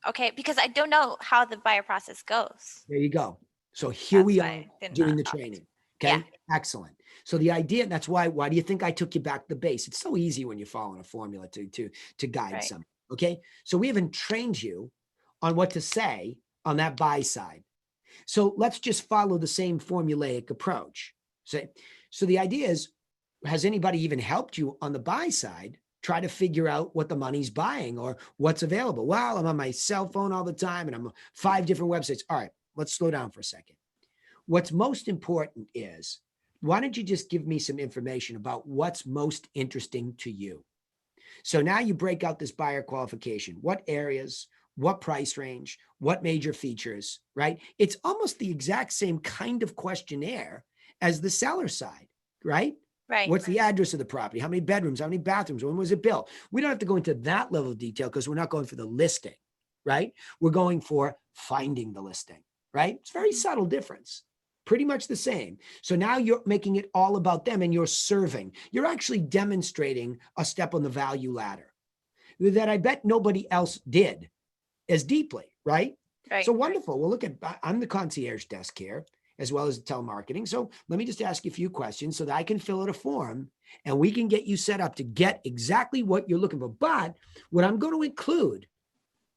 Okay, because I don't know how the buyer process goes. There you go. So here we are doing the talk. training. Okay, Yeah. Excellent. So the idea, that's why do you think I took you back to the base? It's so easy when you're following a formula to guide some. Okay, so we haven't trained you on what to say on that buy side. So let's just follow the same formulaic approach. So the idea is, has anybody even helped you on the buy side try to figure out what the money's buying or what's available? Well, I'm on my cell phone all the time and I'm on 5 different websites. All right, let's slow down for a second. What's most important is, why don't you just give me some information about what's most interesting to you? So now you break out this buyer qualification. What areas, what price range, what major features, right? It's almost the exact same kind of questionnaire as the seller side, right? Right. What's the address of the property? How many bedrooms? How many bathrooms? When was it built? We don't have to go into that level of detail because we're not going for the listing, right? We're going for finding the listing, right? It's a very subtle difference. Pretty much the same. So now you're making it all about them and you're serving. You're actually demonstrating a step on the value ladder that I bet nobody else did as deeply, right? Right. So wonderful. Well, look I'm the concierge desk here, as well as telemarketing. So let me just ask you a few questions so that I can fill out a form and we can get you set up to get exactly what you're looking for. But what I'm going to include,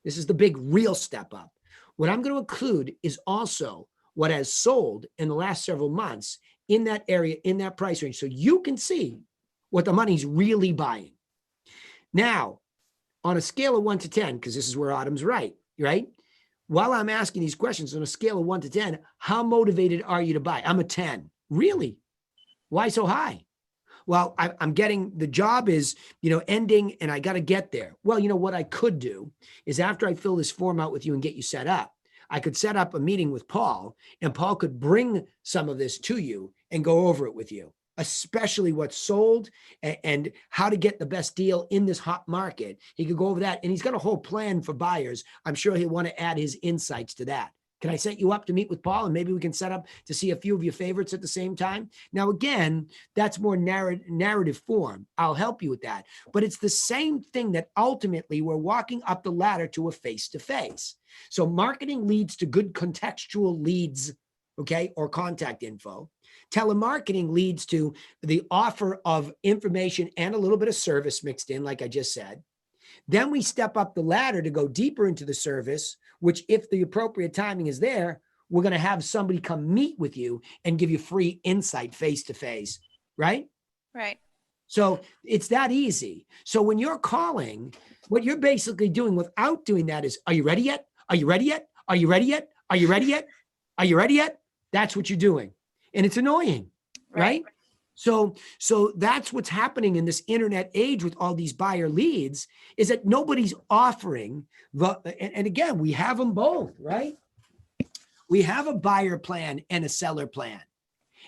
this is the big real step up. What I'm going to include is also what has sold in the last several months in that area, in that price range. So you can see what the money's really buying. Now, on a scale of 1 to 10, because this is where Autumn's right? While I'm asking these questions on a scale of 1 to 10, how motivated are you to buy? I'm a 10. Really? Why so high? Well, I'm getting, the job is, ending and I got to get there. Well, what I could do is after I fill this form out with you and get you set up, I could set up a meeting with Paul and Paul could bring some of this to you and go over it with you, especially what's sold and how to get the best deal in this hot market. He could go over that and he's got a whole plan for buyers. I'm sure he'll want to add his insights to that. Can I set you up to meet with Paul and maybe we can set up to see a few of your favorites at the same time? Now, again, that's more narrative form. I'll help you with that. But it's the same thing that ultimately we're walking up the ladder to a face-to-face. So marketing leads to good contextual leads, okay, or contact info. Telemarketing leads to the offer of information and a little bit of service mixed in, like I just said. Then we step up the ladder to go deeper into the service, which if the appropriate timing is there, we're going to have somebody come meet with you and give you free insight face-to-face, right? Right. So it's that easy. So when you're calling, what you're basically doing without doing that is, are you ready yet? Are you ready yet? Are you ready yet? Are you ready yet? Are you ready yet? That's what you're doing. And it's annoying, right? So that's what's happening in this internet age with all these buyer leads is that nobody's offering and again, we have them both, right? We have a buyer plan and a seller plan.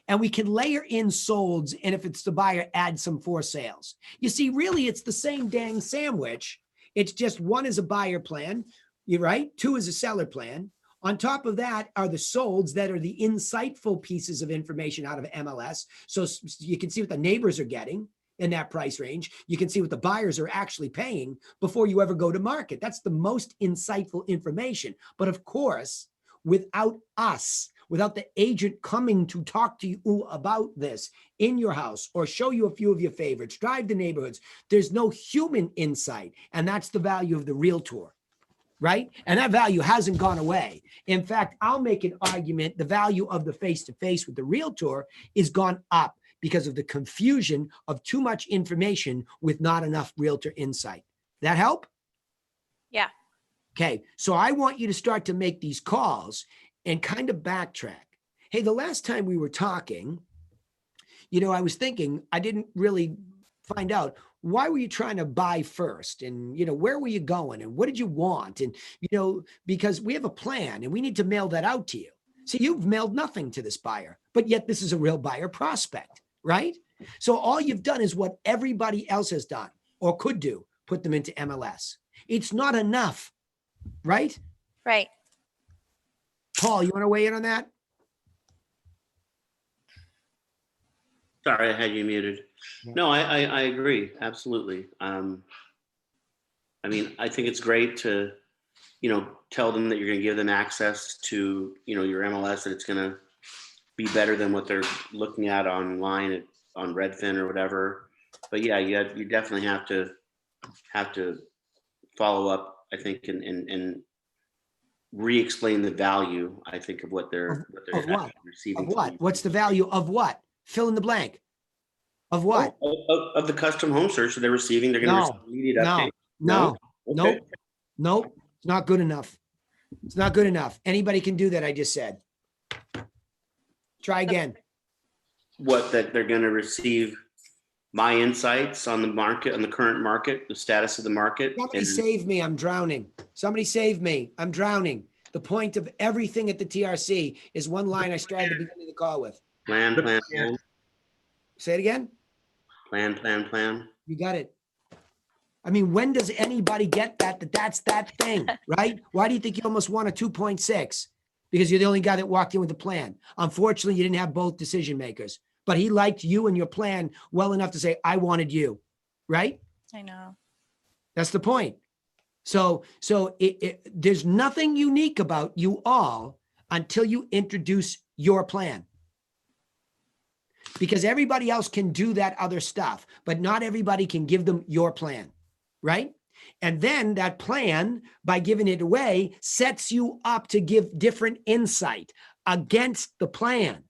And we can layer in solds. And if it's the buyer, add some for sales. You see, really, it's the same dang sandwich. It's just one is a buyer plan, you're right? 2 is a seller plan. On top of that are the solds that are the insightful pieces of information out of MLS. So you can see what the neighbors are getting in that price range. You can see what the buyers are actually paying before you ever go to market. That's the most insightful information. But of course, without us, without the agent coming to talk to you about this in your house or show you a few of your favorites, drive the neighborhoods, there's no human insight. And that's the value of the realtor. Right? And that value hasn't gone away. In fact, I'll make an argument the value of the face-to-face with the realtor is gone up because of the confusion of too much information with not enough realtor insight. That help? Yeah. Okay. So I want you to start to make these calls and kind of backtrack. Hey, the last time we were talking, I was thinking, I didn't really find out, why were you trying to buy first? And, where were you going? And what did you want? And, because we have a plan and we need to mail that out to you. See, you've mailed nothing to this buyer, but yet this is a real buyer prospect, right? So all you've done is what everybody else has done or could do, put them into MLS. It's not enough, right? Right. Paul, you want to weigh in on that? Sorry, I had you muted. No, I agree. Absolutely. I think it's great to, tell them that you're going to give them access to, your MLS, that it's going to be better than what they're looking at online on Redfin or whatever. But yeah, you definitely have to follow up, I think, and re-explain the value, I think, of what they're receiving. Of what? What's the value of what? Fill in the blank. Of what? Of the custom home search that they're receiving. They're going to receive immediate update. No. Okay. Nope. It's not good enough. It's not good enough. Anybody can do that, I just said. Try again. What, that they're going to receive my insights on the market, on the current market, the status of the market. Somebody save me. I'm drowning. Somebody save me. I'm drowning. The point of everything at the TRC is one line I started the beginning of the call with. Plan. Say it again. Plan. You got it. I mean, when does anybody get that's that thing, right? Why do you think you almost won a 2.6? Because you're the only guy that walked in with a plan. Unfortunately, you didn't have both decision makers, but he liked you and your plan well enough to say, I wanted you, right? I know. That's the point. So there's nothing unique about you all until you introduce your plan. Because everybody else can do that other stuff, but not everybody can give them your plan, right? And then that plan, by giving it away, sets you up to give different insight against the plan.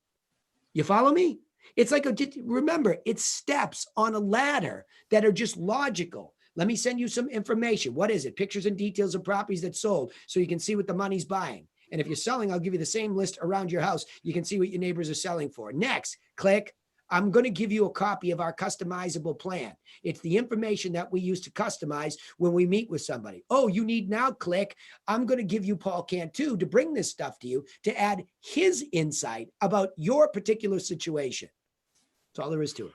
You follow me? It's like, remember, it's steps on a ladder that are just logical. Let me send you some information. What is it? Pictures and details of properties that sold so you can see what the money's buying. And if you're selling, I'll give you the same list around your house. You can see what your neighbors are selling for. Next, click. I'm going to give you a copy of our customizable plan. It's the information that we use to customize when we meet with somebody. Oh, you need now, click. I'm going to give you Paul Cantu to bring this stuff to you to add his insight about your particular situation. That's all there is to it.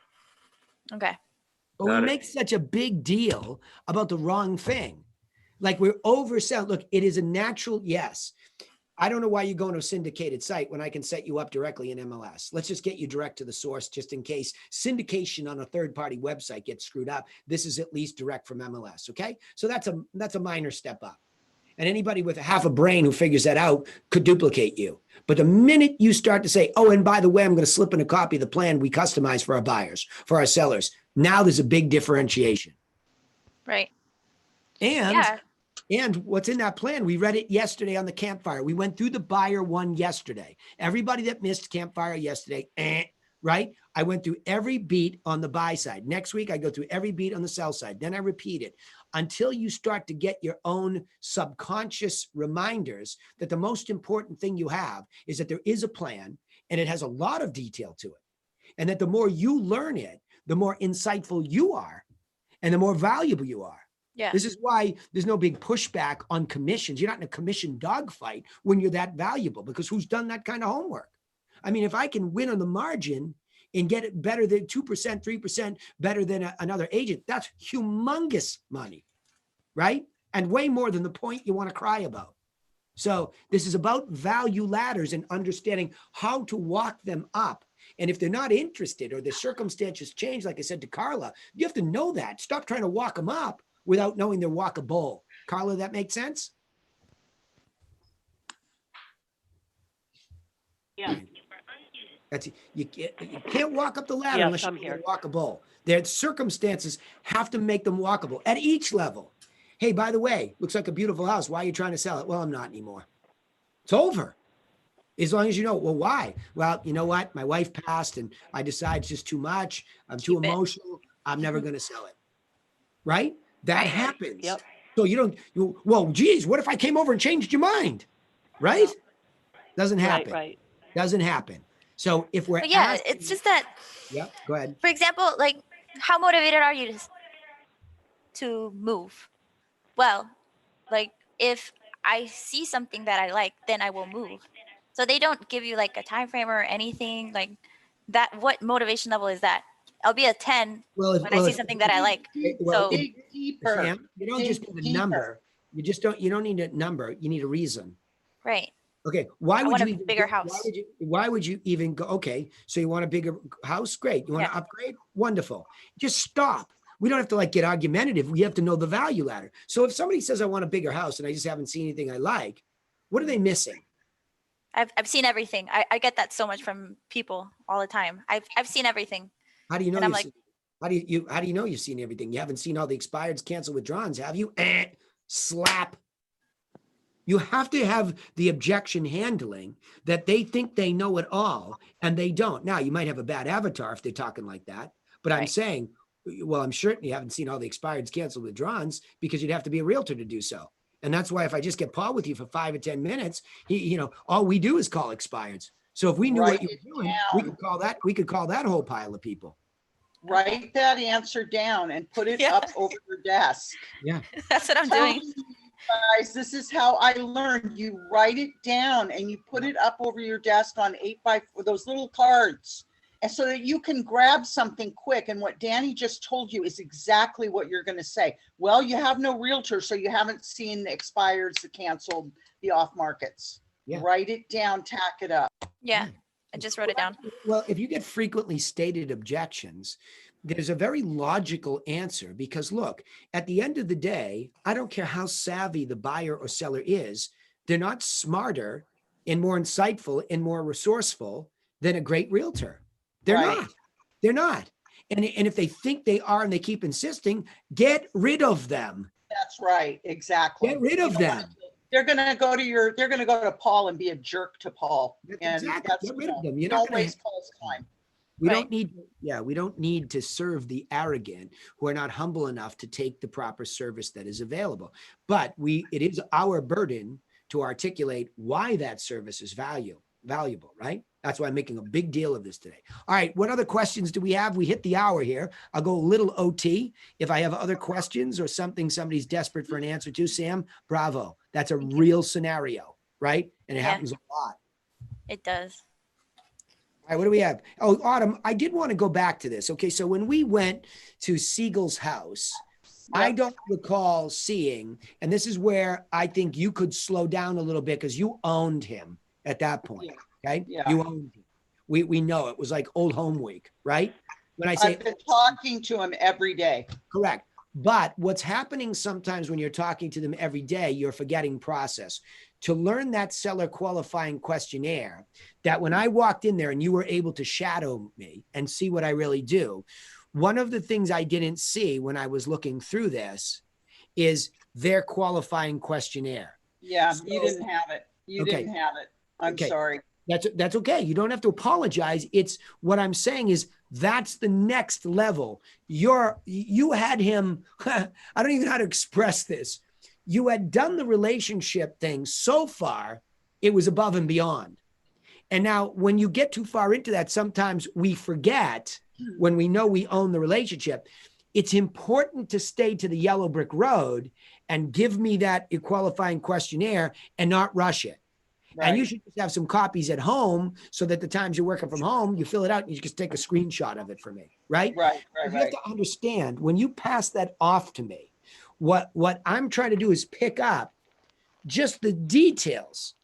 Okay. But we make such a big deal about the wrong thing. Like we're overselling. Look, it is a natural yes. I don't know why you go into a syndicated site when I can set you up directly in MLS. Let's just get you direct to the source just in case syndication on a third-party website gets screwed up. This is at least direct from MLS, okay? So that's a minor step up. And anybody with half a brain who figures that out could duplicate you. But the minute you start to say, oh, and by the way, I'm going to slip in a copy of the plan we customize for our buyers, for our sellers, now there's a big differentiation. Right. And what's in that plan? We read it yesterday on the campfire. We went through the buyer one yesterday. Everybody that missed campfire yesterday, right? I went through every beat on the buy side. Next week, I go through every beat on the sell side. Then I repeat it until you start to get your own subconscious reminders that the most important thing you have is that there is a plan and it has a lot of detail to it. And that the more you learn it, the more insightful you are and the more valuable you are. Yeah. This is why there's no big pushback on commissions. You're not in a commission dogfight when you're that valuable, because who's done that kind of homework? I mean, if I can win on the margin and get it better than 2%, 3% better than another agent, that's humongous money, right? And way more than the point you want to cry about. So this is about value ladders and understanding how to walk them up. And if they're not interested or the circumstances change, like I said to Carla, you have to know that. Stop trying to walk them up without knowing they're walkable. Carla, that makes sense? Yeah. That's you can't walk up the ladder unless you're walkable. Their circumstances have to make them walkable at each level. Hey, by the way, looks like a beautiful house. Why are you trying to sell it? Well, I'm not anymore. It's over. As long as you know, well, why? Well, you know what? My wife passed and I decide it's just too much. I'm too Keep it. emotional. I'm never going to sell it. Right? That Right. happens. Yep. So well, geez, what if I came over and changed your mind? Right? Doesn't happen. Right. Doesn't happen. So if we're But yeah, asking, it's just that, yeah, go ahead. for example, like, how motivated are you to move? Well, like, if I see something that I like, then I will move. So they don't give you like a time frame or anything like that. What motivation level is that? I'll be a 10 Well, when I see something that I like. So Dig deeper. Sam, you don't just Dig need a deeper. number. You don't need a number. You need a reason. right. Okay. Why I would want you a even bigger go- house. Why would you even go? Okay. So you want a bigger house? Great. You want to Yeah. upgrade? Wonderful. Just stop. We don't have to like get argumentative. We have to know the value ladder. So if somebody says I want a bigger house and I just haven't seen anything I like, what are they missing? I've seen everything. I get that so much from people all the time. I've seen everything. How do you know And I'm you've like- seen, how do you know you've seen everything? You haven't seen all the expireds, canceled, withdrawals, have you? Slap. You have to have the objection handling that they think they know it all and they don't. Now, you might have a bad avatar if they're talking like that, but I'm Right. saying, well, I'm certain you haven't seen all the expireds, canceled, withdrawals because you'd have to be a realtor to do so. And that's why if I just get Paul with you for 5 or 10 minutes, all we do is call expireds. So if we knew what Write you it were doing, we down. could call that whole pile of people. Write that answer down and put it Yeah. up over your desk. That's what I'm Tell doing. me, guys, this is how I learned. You write it down and you put it up over your desk on 8x4, those little cards. And so that you can grab something quick. And what Danny just told you is exactly what you're going to say. Well, you have no realtor, so you haven't seen the expireds, the canceled, the off markets. Yeah. Write it down, tack it up. Yeah. I just wrote it down. Well, if you get frequently stated objections, there's a very logical answer because look, at the end of the day, I don't care how savvy the buyer or seller is, they're not smarter and more insightful and more resourceful than a great realtor. They're Right. not. They're not. And if they think they are and they keep insisting, get rid of them. That's right. Exactly. Get rid of them. They're going to go to Paul and be a jerk to Paul. That's And exactly. that's, Get rid of them. You're don't not gonna waste Paul's time. We Right. don't need, we don't need to serve the arrogant who are not humble enough to take the proper service that is available. But it is our burden to articulate why that service is valuable, right? That's why I'm making a big deal of this today. All right, what other questions do we have? We hit the hour here. I'll go a little OT. If I have other questions or something somebody's desperate for an answer to, Sam, bravo. That's a real scenario, right? And it Yeah. happens a lot. It does. All right, what do we have? Oh, Autumn, I did want to go back to this. Okay, so when we went to Siegel's house, I don't recall seeing, and this is where I think you could slow down a little bit because you owned him at that point. Okay, Yeah. you owned him. We know it was like old home week, right? When I say I've been talking to him every day. correct. But what's happening sometimes when you're talking to them every day, you're forgetting process. To learn that seller qualifying questionnaire, that when I walked in there and you were able to shadow me and see what I really do, one of the things I didn't see when I was looking through this is their qualifying questionnaire. Yeah, So- you didn't have it. You Okay. didn't have it. I'm Okay. sorry. That's okay. You don't have to apologize. It's what I'm saying is that's the next level. You had him, I don't even know how to express this. You had done the relationship thing so far, it was above and beyond. And now when you get too far into that, sometimes we forget when we know we own the relationship. It's important to stay to the yellow brick road and give me that qualifying questionnaire and not rush it. And you should just have some copies at home so that the times you're working from home, you fill it out and you just take a screenshot of it for me, right? Right. You have to understand when you pass that off to me, what I'm trying to do is pick up just the details.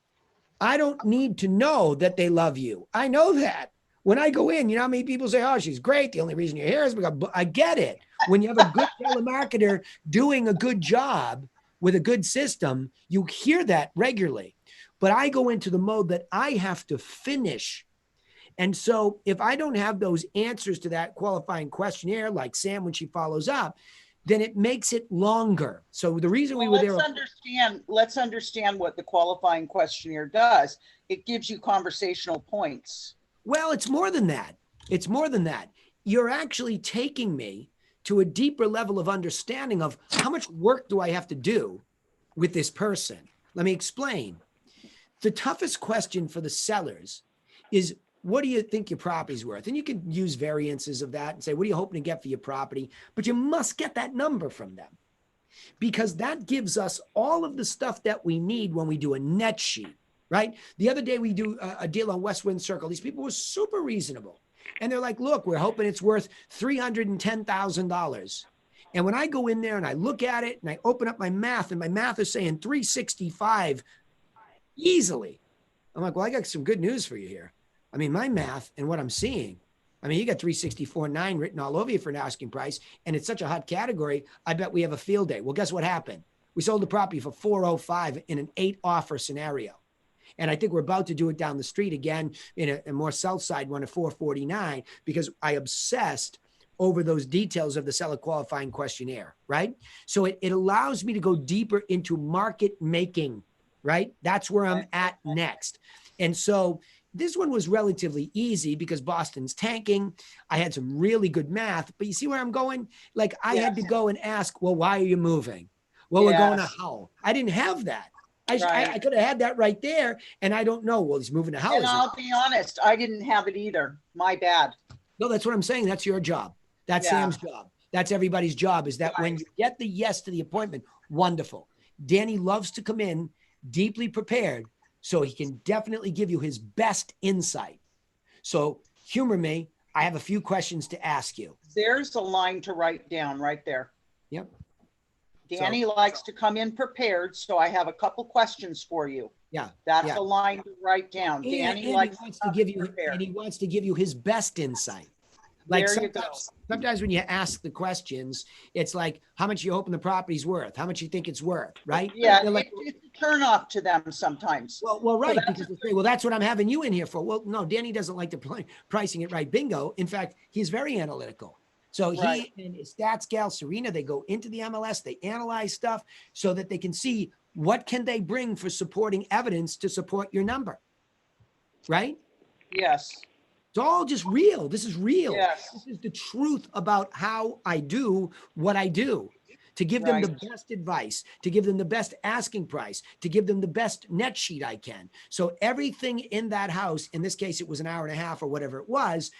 I don't need to know that they love you. I know that. When I go in, you know how many people say, oh, she's great. The only reason you're here is because I get it. When you have a good telemarketer doing a good job with a good system, you hear that regularly. But I go into the mode that I have to finish. And so if I don't have those answers to that qualifying questionnaire, like Sam, when she follows up, then it makes it longer. So the reason we Well, were there. let's understand what the qualifying questionnaire does. It gives you conversational points. Well, it's more than that. It's more than that. You're actually taking me to a deeper level of understanding of how much work do I have to do with this person. Let me explain. The toughest question for the sellers is, what do you think your property's worth? And you can use variances of that and say, what are you hoping to get for your property? But you must get that number from them, because that gives us all of the stuff that we need when we do a net sheet, right? The other day we do a deal on West Wind Circle. These people were super reasonable. And they're like, look, we're hoping it's worth $310,000. And when I go in there and I look at it and I open up my math, and my math is saying 365 easily. I'm like, well, I got some good news for you here. I mean, my math and what I'm seeing, I mean, you got 364.9 written all over you for an asking price, and it's such a hot category. I bet we have a field day. Well, guess what happened? We sold the property for 405 in an 8 offer scenario. And I think we're about to do it down the street again in a more south side one at 449, because I obsessed over those details of the seller qualifying questionnaire, right? So it allows me to go deeper into market making, right? That's where I'm at next. And so this one was relatively easy because Boston's tanking. I had some really good math, but you see where I'm going? Like I had to go and ask, well, why are you moving? Well, we're going to Hull. I didn't have that. I could have had that right there. And I don't know. Well, he's moving to Hull. And I'll be honest, I didn't have it either. My bad. No, that's what I'm saying. That's your job. That's Sam's job. That's everybody's job, is that when you get the yes to the appointment, wonderful. Danny loves to come in deeply prepared so he can definitely give you his best insight. So humor me. I have a few questions to ask you. There's a line to write down right there. Yep. Danny likes to come in prepared, so I have a couple questions for you. Yeah. That's a line to write down. Danny likes to give you, and he wants to give you his best insight. Like sometimes when you ask the questions, it's like, how much you hoping the property's worth? How much you think it's worth, right? Yeah, like, it's a turn off to them sometimes. Well, right, because they say, well, that's what I'm having you in here for. Well, no, Danny doesn't like the pricing it right. Bingo. In fact, he's very analytical. So he and his stats gal, Serena, they go into the MLS, they analyze stuff so that they can see what can they bring for supporting evidence to support your number, right? Yes. It's all just real. This is real. Yes. This is the truth about how I do what I do, to give them the best advice, to give them the best asking price, to give them the best net sheet I can. So everything in that house, in this case, it was an hour and a half or whatever it was,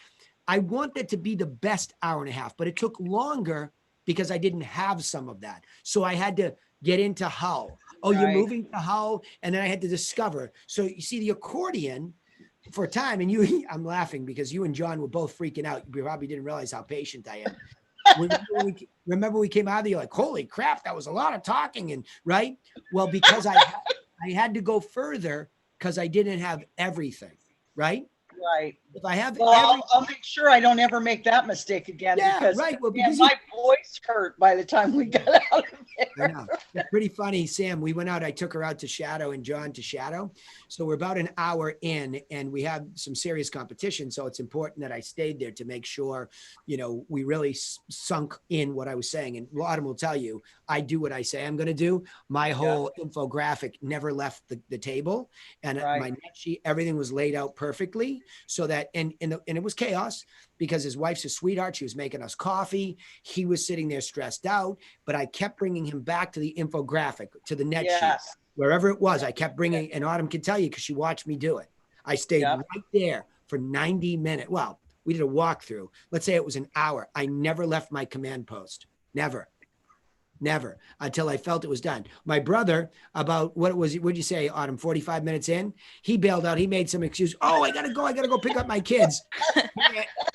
I want that to be the best hour and a half, but it took longer because I didn't have some of that. So I had to get into Hull. Oh, you're moving to Hull? And then I had to discover. So you see the accordion for a time, and I'm laughing because you and John were both freaking out. You probably didn't realize how patient I am. Remember we came out of there, you're like, holy crap, that was a lot of talking. And right. Well, because I had to go further because I didn't have everything. Right. Right. If I have, I'll make sure I don't ever make that mistake again. Yeah, because, right. Well, because my voice hurt by the time we got out of there. I know. It's pretty funny, Sam. We went out. I took her out to Shadow and John to Shadow. So we're about an hour in, and we have some serious competition. So it's important that I stayed there to make sure, we really sunk in what I was saying. And Autumn will tell you, I do what I say I'm going to do. My whole infographic never left the table, and my net sheet, everything was laid out perfectly. So that, and it was chaos because his wife's a sweetheart. She was making us coffee. He was sitting there stressed out, but I kept bringing him back to the infographic, to the net sheet, wherever it was. I kept bringing, and Autumn can tell you because she watched me do it. I stayed right there for 90 minutes. Well, we did a walkthrough. Let's say it was an hour. I never left my command post. Never until I felt it was done. My brother, about what'd you say, Autumn, 45 minutes in, he bailed out. He made some excuse. Oh, I gotta go pick up my kids.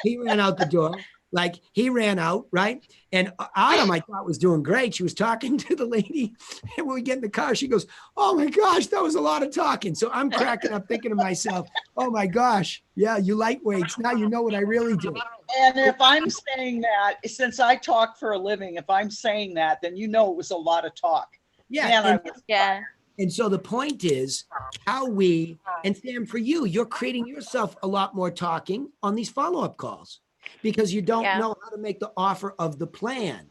He ran out the door. Like he ran out, right? And Autumn, I thought, was doing great. She was talking to the lady, and when we get in the car, she goes, "Oh my gosh, that was a lot of talking." So I'm cracking up, thinking to myself, "Oh my gosh, yeah, you lightweights. Now you know what I really do." And if I'm saying that, since I talk for a living, if I'm saying that, then it was a lot of talk. Yeah, yeah. And so the point is how we, and Sam, for you, you're creating yourself a lot more talking on these follow-up calls because you don't know how to make the offer of the plan.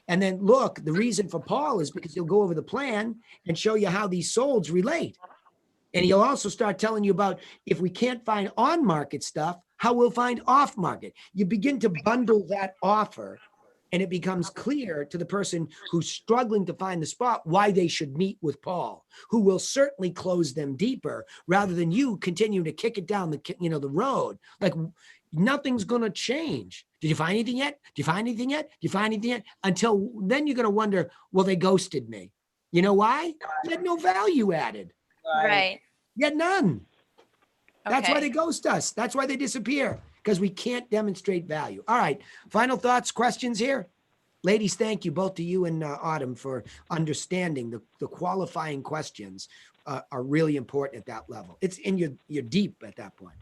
And then look, the reason for Paul is because he'll go over the plan and show you how these solds relate. And he'll also start telling you about if we can't find on-market stuff, how we'll find off-market. You begin to bundle that offer, and it becomes clear to the person who's struggling to find the spot why they should meet with Paul, who will certainly close them deeper rather than you continue to kick it down the road. Like nothing's going to change. Did you find anything yet? Do you find anything yet? Do you find anything yet? Until then you're going to wonder, well, they ghosted me. You know why? They had no value added. Right. Yet none. That's why Okay. they ghost us. That's why they disappear, because we can't demonstrate value. All right. Final thoughts, questions here? Ladies, thank you both to you and Autumn for understanding the qualifying questions are really important at that level. It's in you're deep at that point.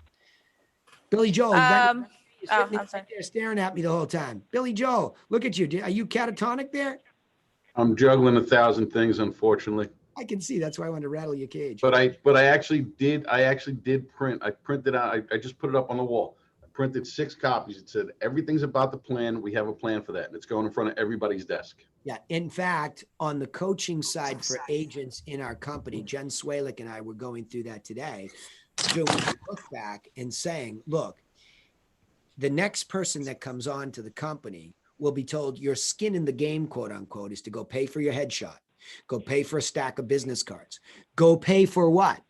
Billy Joel, you're sitting I'm sorry. there staring at me the whole time. Billy Joel, look at you. Are you catatonic there? I'm juggling 1,000 things, unfortunately. I can see. That's why I wanted to rattle your cage. But I actually did print. I printed out. I just put it up on the wall. I printed 6 copies. It said everything's about the plan. We have a plan for that, and it's going in front of everybody's desk. Yeah. In fact, on the coaching side for agents in our company, Jen Swalick and I were going through that today, doing a look back and saying, look, the next person that comes on to the company will be told your skin in the game, quote unquote, is to go pay for your headshot, go pay for a stack of business cards, go pay for what?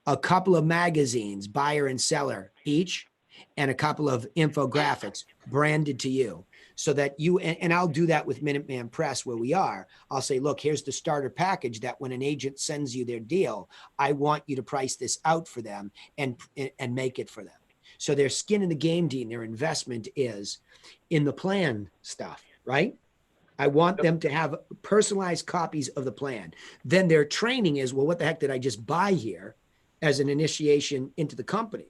A couple of magazines, buyer and seller each, and a couple of infographics branded to you so that you, and I'll do that with Minuteman Press where we are. I'll say, look, here's the starter package that when an agent sends you their deal, I want you to price this out for them and make it for them. So their skin in the game, Dean, their investment is in the plan stuff, right? I want them to have personalized copies of the plan. Then their training is, well, what the heck did I just buy here as an initiation into the company?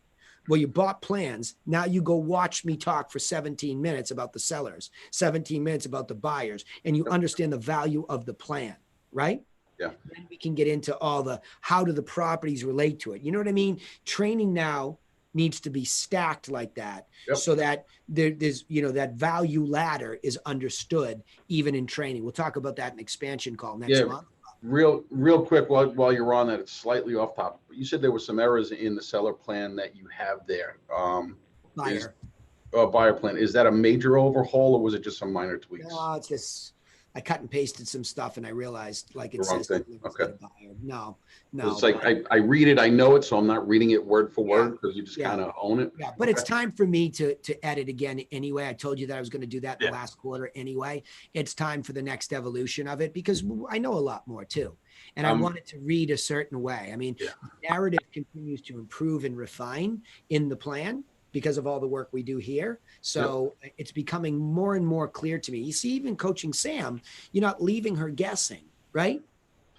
Well, you bought plans. Now you go watch me talk for 17 minutes about the sellers, 17 minutes about the buyers, and you understand the value of the plan, right? Yeah. Then we can get into all the, how do the properties relate to it? You know what I mean? Training now needs to be stacked like that. Yep. So that there's, that value ladder is understood even in training. We'll talk about that in expansion call next month. Real quick while you're on that, it's slightly off topic, but you said there were some errors in the seller plan that you have there. Buyer plan. Is that a major overhaul or was it just some minor tweaks? No, it's just, I cut and pasted some stuff and I realized like it The wrong says. thing. Okay. Buyer. No. It's like I read it, I know it, so I'm not reading it word for word because you just kind of own it. Yeah, but it's time for me to edit again anyway. I told you that I was going to do that the last quarter anyway. It's time for the next evolution of it because I know a lot more too. And I want it to read a certain way. I mean, narrative continues to improve and refine in the plan because of all the work we do here. So it's becoming more and more clear to me. You see, even coaching Sam, you're not leaving her guessing, right?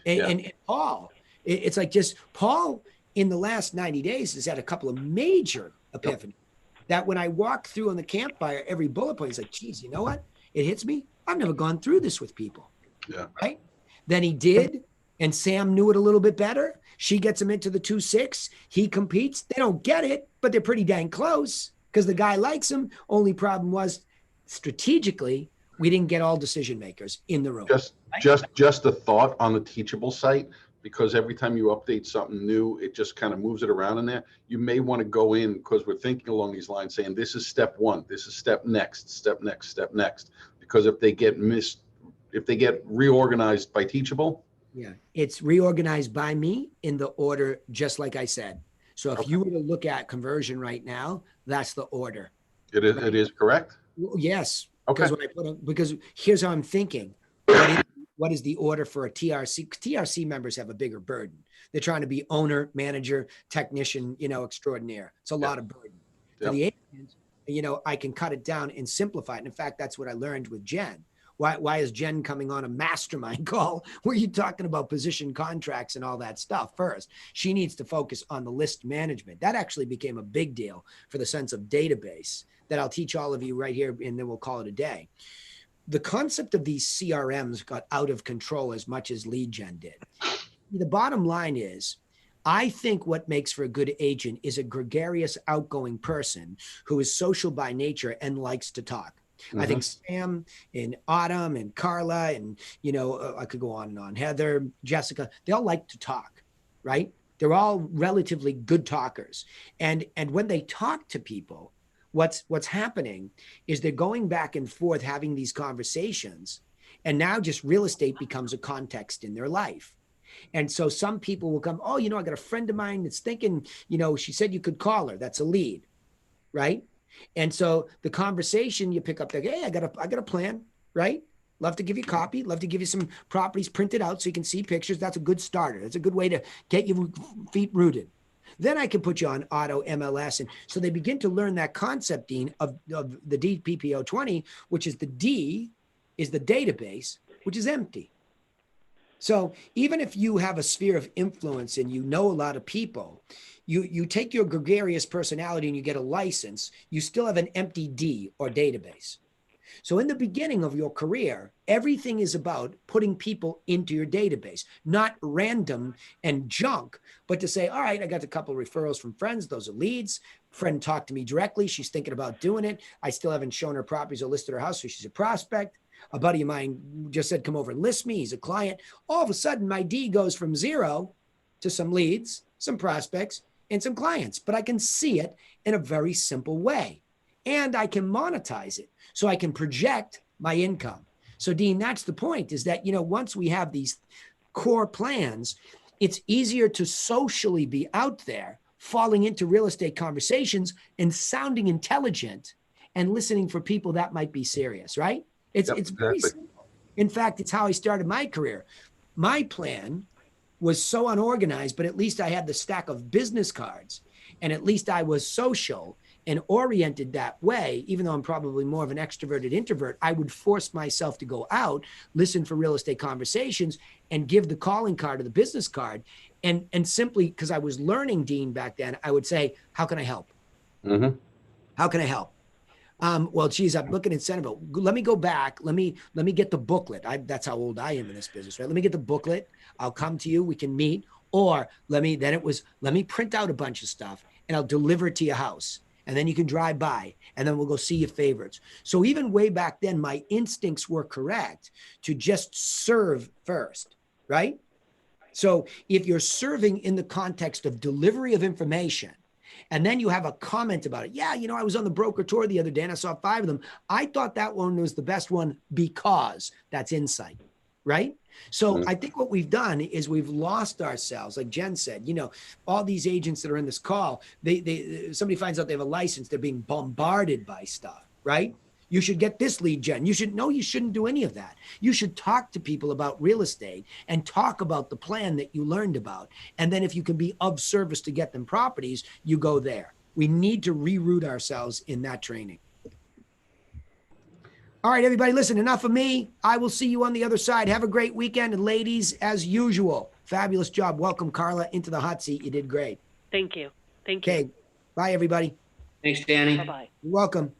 And Paul, it's like just Paul in the last 90 days has had a couple of major epiphanies that when I walk through on the campfire, every bullet point is like, geez, you know what? It hits me. I've never gone through this with people. Yeah. Right. Then he did. And Sam knew it a little bit better. She gets him into the 2-6. He competes. They don't get it, but they're pretty dang close because the guy likes him. Only problem was strategically, we didn't get all decision makers in the room. Just a thought on the Teachable site, because every time you update something new, it just kind of moves it around in there. You may want to go in because we're thinking along these lines saying this is step 1, this is step next, step next, step next. Because if they get reorganized by Teachable, yeah, it's reorganized by me in the order, just like I said. So if you were to look at conversion right now, that's the order. It is. It is correct. Yes. Okay. Because here's how I'm thinking. What is the order for a TRC? TRC members have a bigger burden. They're trying to be owner, manager, technician, extraordinaire. It's a lot of burden. For the agents, I can cut it down and simplify it. And in fact, that's what I learned with Jen. Why is Jen coming on a mastermind call where you're talking about position contracts and all that stuff first? She needs to focus on the list management. That actually became a big deal for the sense of database that I'll teach all of you right here, and then we'll call it a day. The concept of these CRMs got out of control as much as lead gen did. The bottom line is, I think what makes for a good agent is a gregarious, outgoing person who is social by nature and likes to talk. I think Sam and Autumn and Carla and, I could go on and on, Heather, Jessica, they all like to talk, right? They're all relatively good talkers. And when they talk to people, what's happening is they're going back and forth having these conversations. And now just real estate becomes a context in their life. And so some people will come, oh, I got a friend of mine that's thinking, she said you could call her. That's a lead, right? And so the conversation you pick up there, hey, I got a plan, right? Love to give you a copy. Love to give you some properties printed out so you can see pictures. That's a good starter. That's a good way to get your feet rooted. Then I can put you on auto MLS. And so they begin to learn that concept, Dean, of the DPPO 20, which is the D is the database, which is empty. So even if you have a sphere of influence and you know a lot of people, you take your gregarious personality and you get a license, you still have an empty D or database. So in the beginning of your career, everything is about putting people into your database, not random and junk, but to say, all right, I got a couple of referrals from friends. Those are leads. Friend talked to me directly. She's thinking about doing it. I still haven't shown her properties or listed her house, so she's a prospect. A buddy of mine just said, come over and list me. He's a client. All of a sudden, my D goes from 0 to some leads, some prospects, and some clients. But I can see it in a very simple way. And I can monetize it. So I can project my income. So Dean, that's the point, is that, once we have these core plans, it's easier to socially be out there, falling into real estate conversations and sounding intelligent and listening for people that might be serious, right? It's very simple. In fact, it's how I started my career. My plan was so unorganized, but at least I had the stack of business cards, and at least I was social and oriented that way. Even though I'm probably more of an extroverted introvert, I would force myself to go out, listen for real estate conversations, and give the calling card or the business card. And simply because I was learning, Dean, back then, I would say, how can I help? How can I help? Well, geez, I'm looking at Centerville. Let me go back. Let me get the booklet. That's how old I am in this business, right? Let me get the booklet. I'll come to you. We can meet. Or let me print out a bunch of stuff and I'll deliver it to your house. And then you can drive by and then we'll go see your favorites. So even way back then, my instincts were correct to just serve first, right? So if you're serving in the context of delivery of information, and then you have a comment about it. Yeah, I was on the broker tour the other day and I saw 5 of them. I thought that one was the best one because that's insight, right? So I think what we've done is we've lost ourselves. Like Jen said, all these agents that are in this call, somebody finds out they have a license, they're being bombarded by stuff, right? You should get this lead gen. You shouldn't do any of that. You should talk to people about real estate and talk about the plan that you learned about. And then if you can be of service to get them properties, you go there. We need to reroute ourselves in that training. All right, everybody, listen, enough of me. I will see you on the other side. Have a great weekend. And ladies, as usual, fabulous job. Welcome, Carla, into the hot seat. You did great. Thank you. Thank you. Okay. Bye, everybody. Thanks, Danny. Bye-bye. You're welcome.